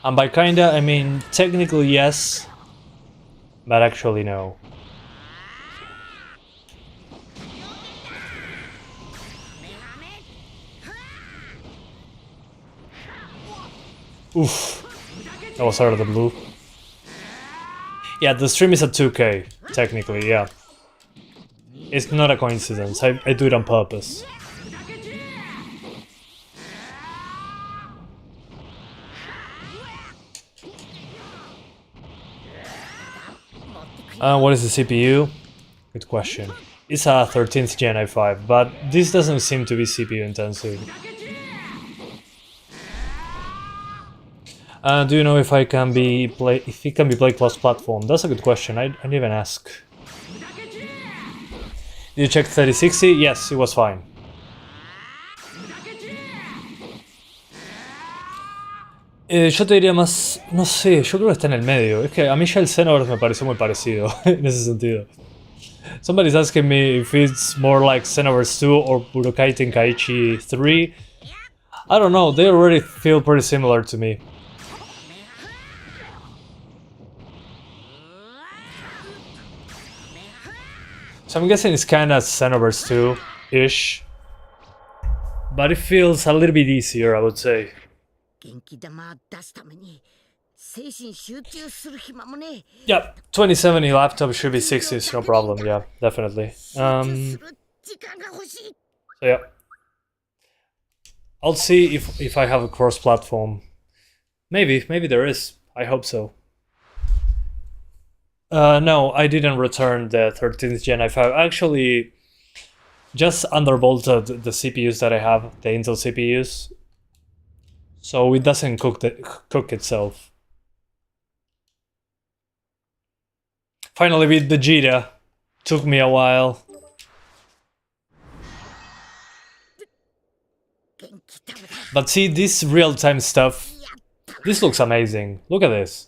And by kinda, I mean technically yes, but actually no. Oof, that was out of the blue. Yeah, the stream is at 2K, technically, yeah. It's not a coincidence, I do it on purpose. What is the CPU? Good question. It's a 13th Gen i5, but this doesn't seem to be CPU intensive. Do you know if it can be played cross-platform? That's a good question. I didn't even ask. Did you check 3060? Yes, it was fine. Yo te diría más, no sé, yo creo que está en el medio. Es que a mí ya el Xenoverse me pareció muy parecido en ese sentido. Somebody's asking me if it's more like Xenoverse 2 or Budokai Tenkaichi 3. I don't know, they already feel pretty similar to me. So I'm guessing it's kinda Xenoverse 2-ish. But it feels a little bit easier, I would say. Yeah, 2070 laptop should be 60s, no problem, yeah, definitely. So yeah. I'll see if I have a cross-platform. Maybe there is. I hope so. No, I didn't return the 13th Gen i5. I actually just undervolted the CPUs that I have, the Intel CPUs. So it doesn't cook itself. Finally beat Vegeta. Took me a while. But see, this real-time stuff, this looks amazing. Look at this.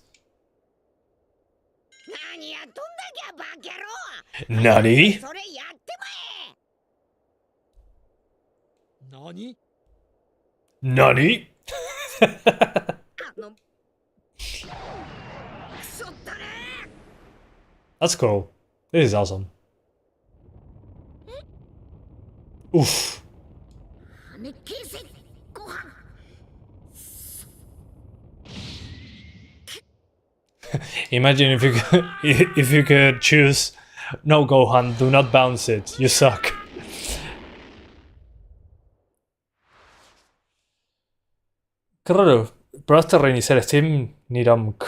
Nani? Nani? That's cool. This is awesome. Oof. Imagine if you could choose, no Gohan, do not bounce it, you suck. Qué raro, ¿probaste reiniciar Steam? Niramk.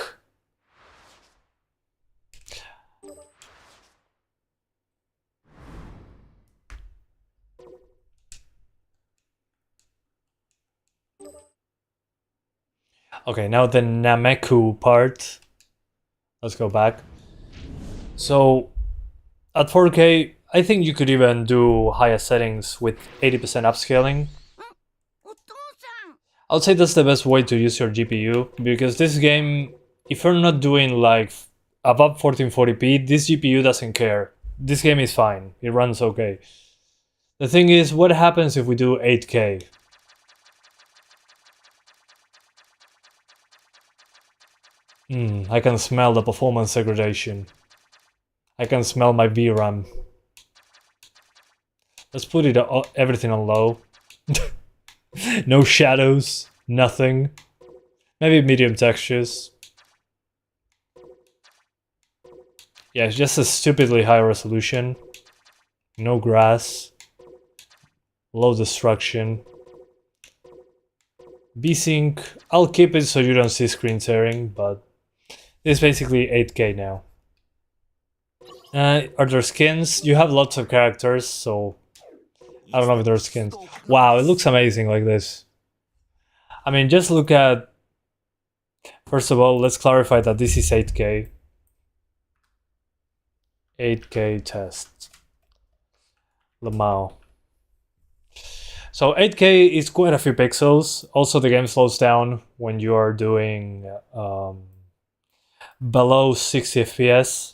Okay, now the Nameku part. Let's go back. So, at 4K, I think you could even do higher settings with 80% upscaling. I would say that's the best way to use your GPU, because this game, if you're not doing like above 1440p, this GPU doesn't care. This game is fine, it runs okay. The thing is, what happens if we do 8K? I can smell the performance degradation. I can smell my VRAM. Let's put it everything on low. No shadows, nothing. Maybe medium textures. Yeah, it's just a stupidly high resolution. No grass. Low destruction. VSync, I'll keep it so you don't see screen tearing, but it's basically 8K now. Are there skins? You have lots of characters, so I don't know if there are skins. Wow, it looks amazing like this. I mean, just look at... First of all, let's clarify that this is 8K. 8K test. lmao. So 8K is quite a few pixels. Also, the game slows down when you are doing below 60 FPS.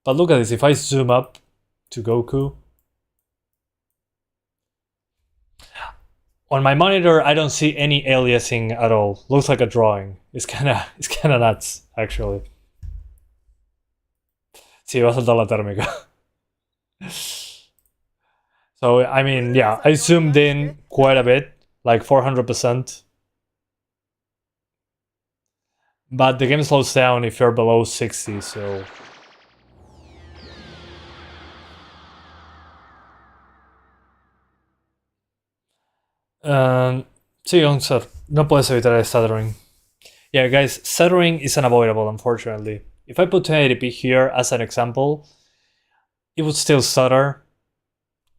But look at this, if I zoom up to Goku, on my monitor I don't see any aliasing at all. Looks like a drawing. It's kinda nuts, actually. Sí, va a saltar la térmica. So, I mean, yeah, I zoomed in quite a bit, like 400%. But the game slows down if you're below 60, so... Sí, sir. No puedes evitar el stuttering. Yeah, guys, stuttering is unavoidable, unfortunately. If I put 1080p here as an example, it would still stutter.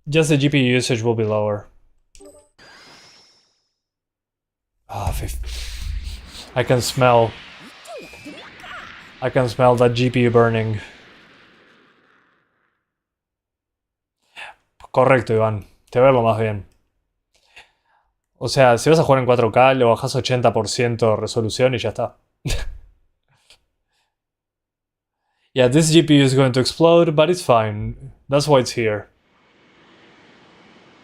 Just the GPU usage will be lower. I can smell that GPU burning. Correcto, Iván. Te veo más bien. O sea, si vas a jugar en 4K, le bajas 80% resolución y ya está. Yeah, this GPU is going to explode, but it's fine. That's why it's here.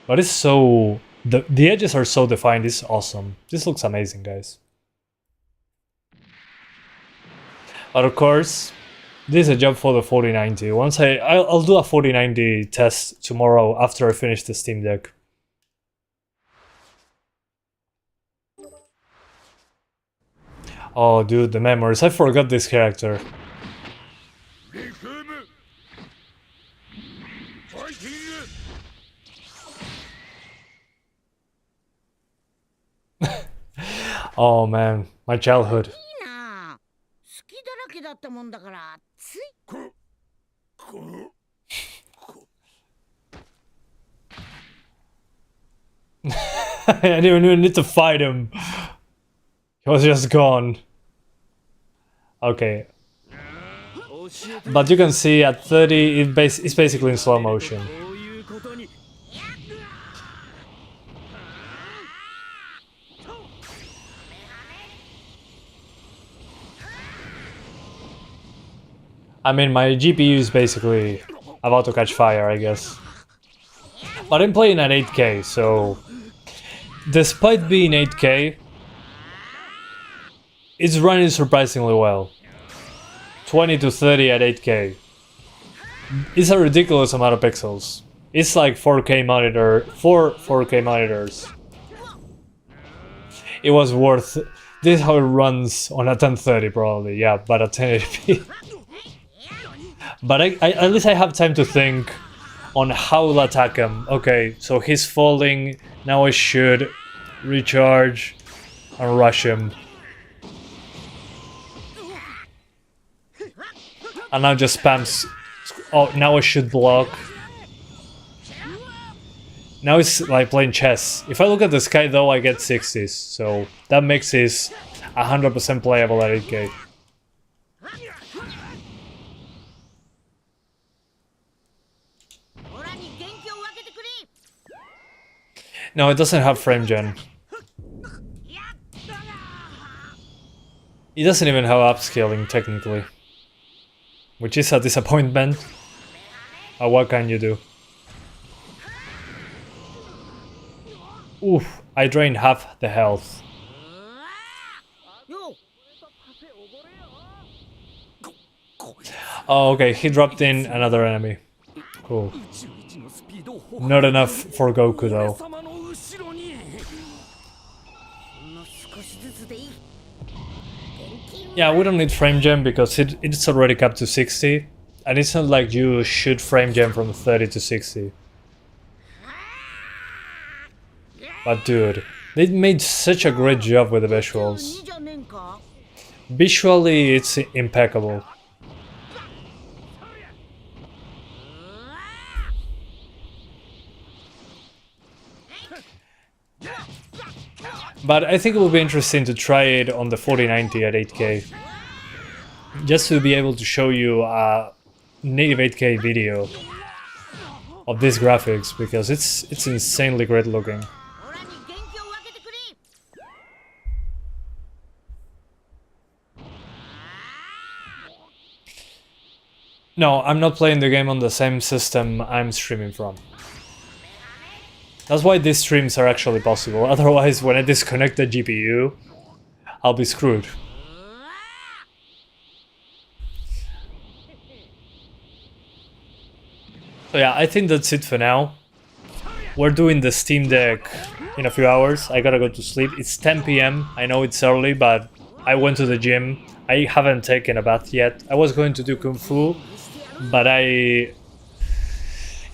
But it's so... The edges are so defined, it's awesome. This looks amazing, guys. But of course, this is a job for the 4090. Once I'll do a 4090 test tomorrow after I finish the Steam Deck. Oh, dude, the memories. I forgot this character. Oh man, my childhood. I didn't even need to fight him. He was just gone. Okay. But you can see at 30, it's basically in slow motion. I mean, my GPU is basically about to catch fire, I guess. But I'm playing at 8K, so... Despite being 8K, it's running surprisingly well. 20 to 30 at 8K. It's a ridiculous amount of pixels. It's like 4K monitor, 4K monitors. It was worth... This is how it runs on a 1030 probably, yeah, but at 1080p. But at least I have time to think on how to attack him. Okay, so he's falling, now I should recharge and rush him. And now just spams. Oh, now I should block. Now it's like playing chess. If I look at the sky though, I get 60s, so that makes this 100% playable at 8K. No, it doesn't have frame gen. It doesn't even have upscaling technically, which is a disappointment. What can you do? Oof, I drained half the health. Oh, okay, he dropped in another enemy. Cool. Not enough for Goku though. Yeah, we don't need frame gen because it's already capped to 60. And it's not like you should frame gen from 30 to 60. But dude, they made such a great job with the visuals. Visually, it's impeccable. But I think it will be interesting to try it on the 4090 at 8K. Just to be able to show you a native 8K video of these graphics, because it's insanely great looking. No, I'm not playing the game on the same system I'm streaming from. That's why these streams are actually possible, otherwise when I disconnect the GPU, I'll be screwed. So yeah, I think that's it for now. We're doing the Steam Deck in a few hours. I gotta go to sleep. It's 10 PM, I know it's early, but I went to the gym. I haven't taken a bath yet. I was going to do Kung Fu, but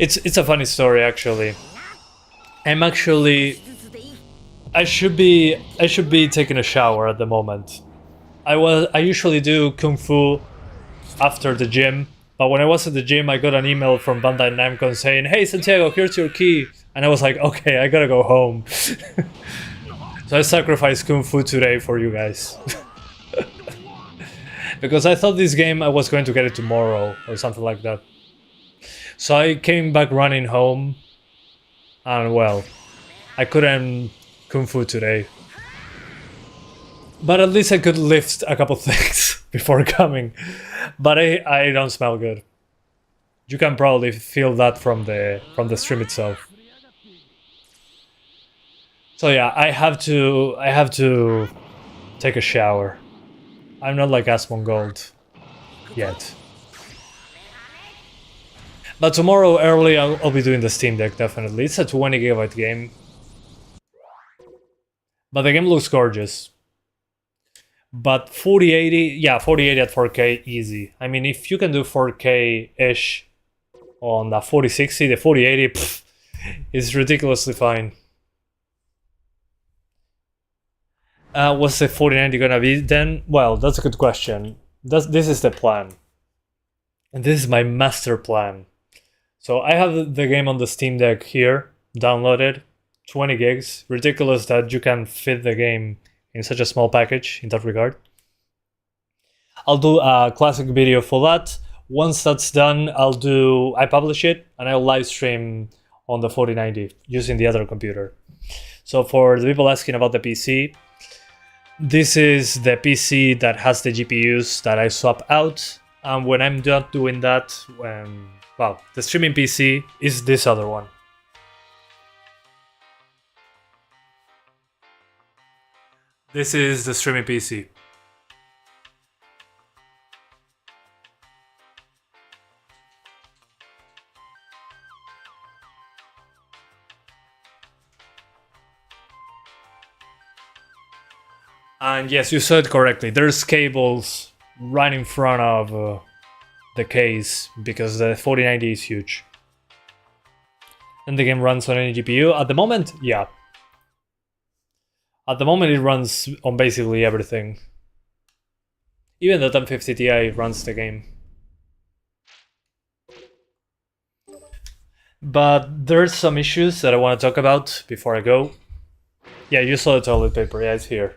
it's a funny story actually. I should be taking a shower at the moment. I usually do Kung Fu after the gym, but when I was at the gym I got an email from Bandai Namco saying, "Hey Santiago, here's your key." And I was like, okay, I gotta go home. So I sacrificed Kung Fu today for you guys. Because I thought this game I was going to get it tomorrow or something like that. So I came back running home. And well, I couldn't Kung Fu today. But at least I could lift a couple things before coming. But I don't smell good. You can probably feel that from the stream itself. So yeah, I have to take a shower. I'm not like Asmongold yet. But tomorrow early I'll be doing the Steam Deck, definitely. It's a 20 GB game. But the game looks gorgeous. But 4080, yeah, 4080 at 4K, easy. I mean, if you can do 4K-ish on the 4060, the 4080 is ridiculously fine. What's the 4090 gonna be then? Well, that's a good question. This is the plan. And this is my master plan. So I have the game on the Steam Deck here, downloaded, 20 gigs. Ridiculous that you can fit the game in such a small package in that regard. I'll do a classic video for that. Once that's done, I publish it and I'll live stream on the 4090 using the other computer. So for the people asking about the PC, this is the PC that has the GPUs that I swap out. And when I'm done doing that, well, the streaming PC is this other one. This is the streaming PC. And yes, you saw it correctly. There's cables right in front of the case because the 4090 is huge. And the game runs on any GPU. At the moment, yeah. At the moment it runs on basically everything. Even the 1050 Ti runs the game. But there's some issues that I want to talk about before I go. Yeah, you saw the toilet paper, yeah, it's here.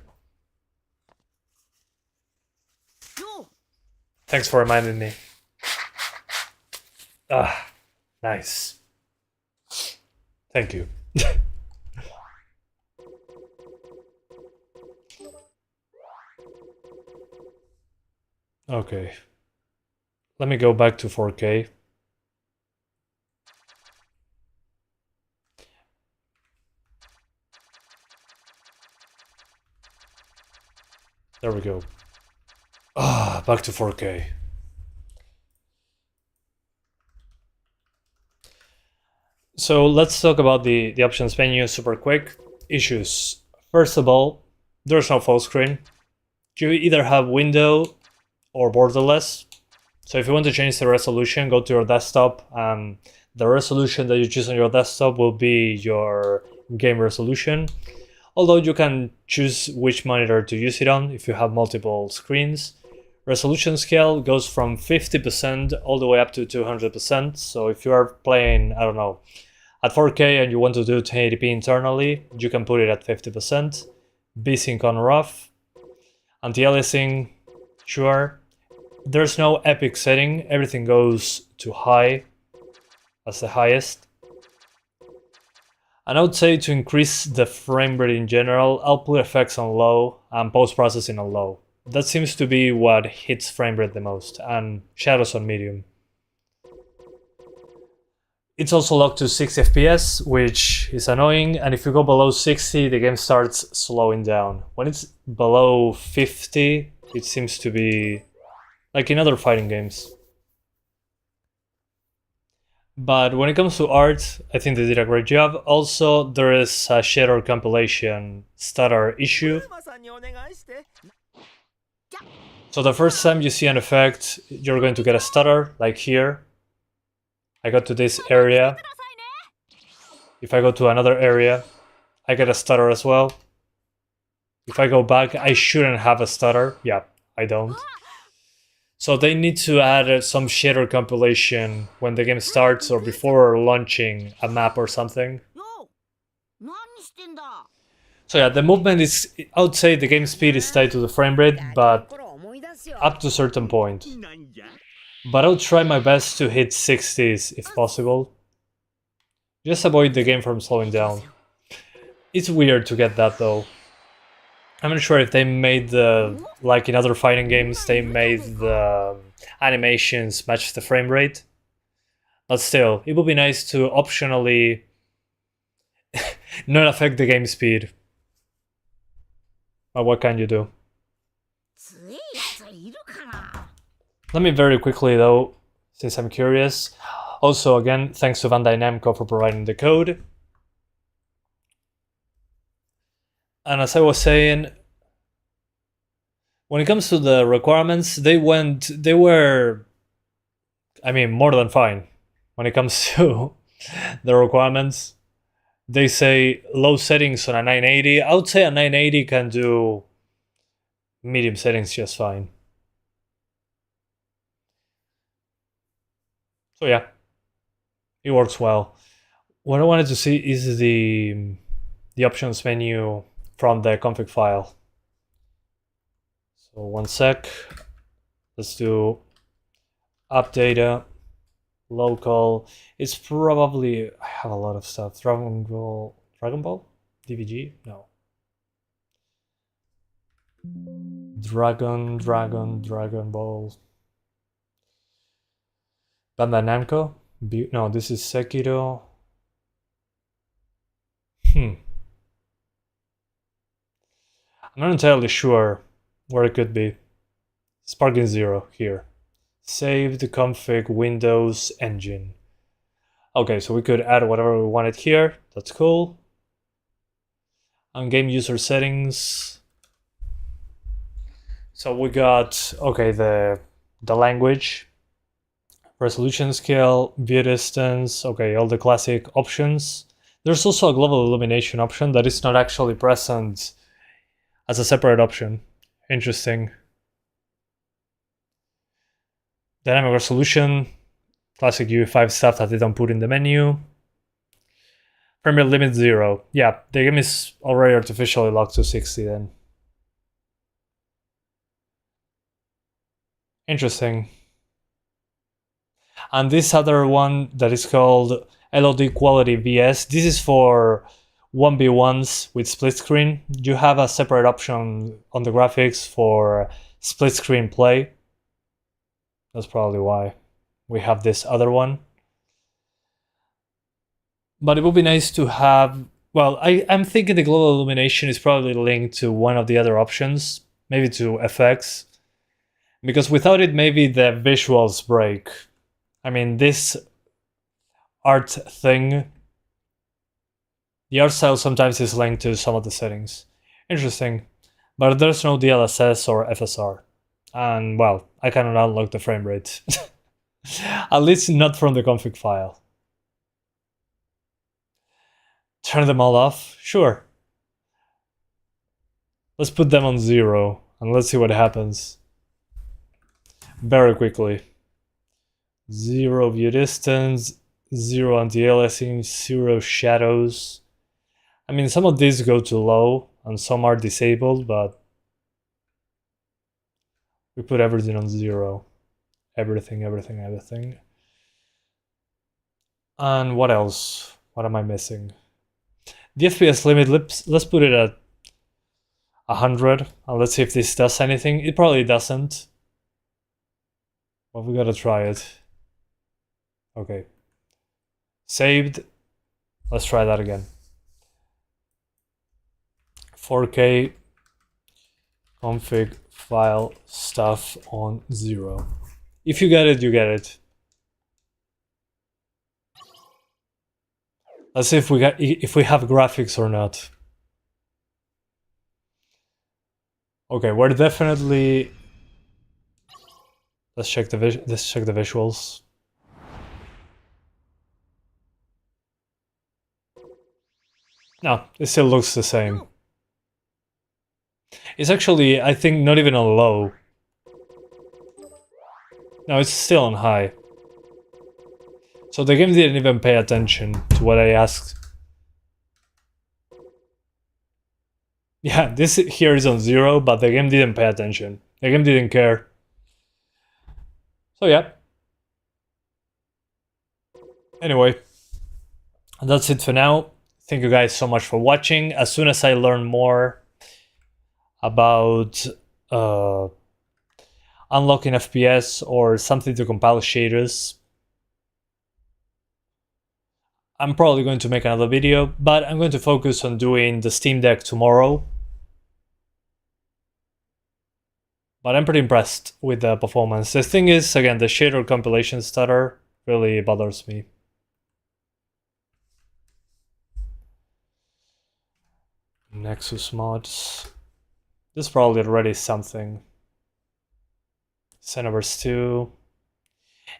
Thanks for reminding me. Ah, nice. Thank you. Okay. Let me go back to 4K. There we go. Back to 4K. So let's talk about the options menu super quick. Issues. First of all, there's no full screen. You either have window or borderless. So if you want to change the resolution, go to your desktop, and the resolution that you choose on your desktop will be your game resolution. Although you can choose which monitor to use it on if you have multiple screens. Resolution scale goes from 50% all the way up to 200%. So if you are playing, I don't know, at 4K and you want to do 1080p internally, you can put it at 50%. VSync on or off. Anti-aliasing, sure. There's no epic setting, everything goes to high as the highest. And I would say to increase the frame rate in general, output effects on low and post-processing on low. That seems to be what hits frame rate the most, and shadows on medium. It's also locked to 60 FPS, which is annoying, and if you go below 60, the game starts slowing down. When it's below 50, it seems to be like in other fighting games. But when it comes to art, I think they did a great job. Also, there is a shader compilation stutter issue. So the first time you see an effect, you're going to get a stutter, like here. I go to this area. If I go to another area, I get a stutter as well. If I go back, I shouldn't have a stutter. Yeah, I don't. So they need to add some shader compilation when the game starts or before launching a map or something. So yeah, the movement is, I would say the game speed is tied to the frame rate, but up to a certain point. But I'll try my best to hit 60s if possible. Just avoid the game from slowing down. It's weird to get that though. I'm not sure if they made the, like in other fighting games, they made the animations match the frame rate. But still, it would be nice to optionally not affect the game speed. But what can you do? Let me very quickly though, since I'm curious. Also, again, thanks to Bandai Namco for providing the code. And as I was saying, when it comes to the requirements, they were, I mean, more than fine. When it comes to the requirements, they say low settings on a 980. I would say a 980 can do medium settings just fine. So yeah, it works well. What I wanted to see is the options menu from the config file. So one sec. Let's do app data, local. It's probably, I have a lot of stuff. Dragon Ball, DVG? No. Dragon Ball. Bandai Namco? No, this is Sekiro. I'm not entirely sure where it could be. Sparking 0 here. Saved config Windows engine. Okay, so we could add whatever we wanted here. That's cool. On game user settings. So we got, okay, the language. Resolution scale, view distance, okay, all the classic options. There's also a global illumination option that is not actually present as a separate option. Interesting. Dynamic resolution, classic UE5 stuff that they don't put in the menu. Frame rate limit 0. Yeah, the game is already artificially locked to 60 then. Interesting. And this other one that is called LOD Quality VS, this is for 1v1s with split screen. You have a separate option on the graphics for split screen play. That's probably why we have this other one. But it would be nice to have, well, I'm thinking the global illumination is probably linked to one of the other options, maybe to FX. Because without it, maybe the visuals break. I mean, this art thing, the art style sometimes is linked to some of the settings. Interesting. But there's no DLSS or FSR. And, well, I cannot unlock the frame rate. At least not from the config file. Turn them all off? Sure. Let's put them on 0 and let's see what happens. Very quickly. 0 view distance, 0 anti-aliasing, 0 shadows. I mean, some of these go too low and some are disabled, but we put everything on 0. Everything. And what else? What am I missing? The FPS limit, let's put it at 100. And let's see if this does anything. It probably doesn't. But we gotta try it. Okay. Saved. Let's try that again. 4K config file stuff on 0. If you get it, you get it. Let's see if we have graphics or not. Okay, we're definitely. Let's check the visuals. No, it still looks the same. It's actually, I think, not even on low. No, it's still on high. So the game didn't even pay attention to what I asked. Yeah, this here is on 0, but the game didn't pay attention. The game didn't care. So yeah. Anyway, that's it for now. Thank you guys so much for watching. As soon as I learn more about unlocking FPS or something to compile shaders, I'm probably going to make another video, but I'm going to focus on doing the Steam Deck tomorrow. But I'm pretty impressed with the performance. The thing is, again, the shader compilation stutter really bothers me. Nexus mods. This is probably already something. Xenoverse 2.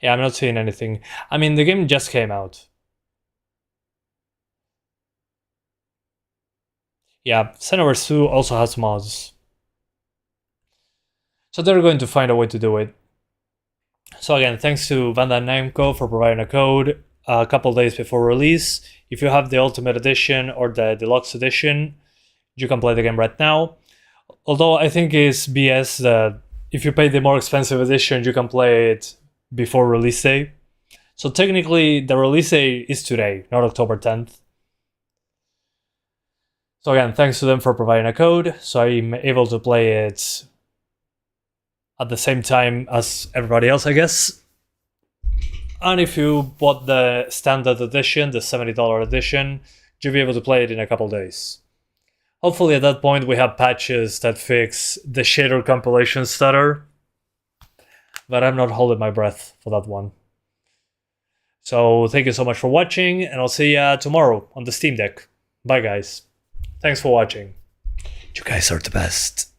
Yeah, I'm not seeing anything. I mean, the game just came out. Yeah, Xenoverse 2 also has mods. So they're going to find a way to do it. So again, thanks to Bandai Namco for providing a code a couple days before release. If you have the Ultimate Edition or the Deluxe Edition, you can play the game right now. Although I think it's BS that if you pay the more expensive edition, you can play it before release day. So technically, the release day is today, not October 10th. So again, thanks to them for providing a code, so I'm able to play it at the same time as everybody else, I guess. And if you bought the standard edition, the $70 edition, you'll be able to play it in a couple days. Hopefully at that point we have patches that fix the shader compilation stutter, but I'm not holding my breath for that one. So thank you so much for watching, and I'll see you tomorrow on the Steam Deck. Bye guys. Thanks for watching. You guys are the best.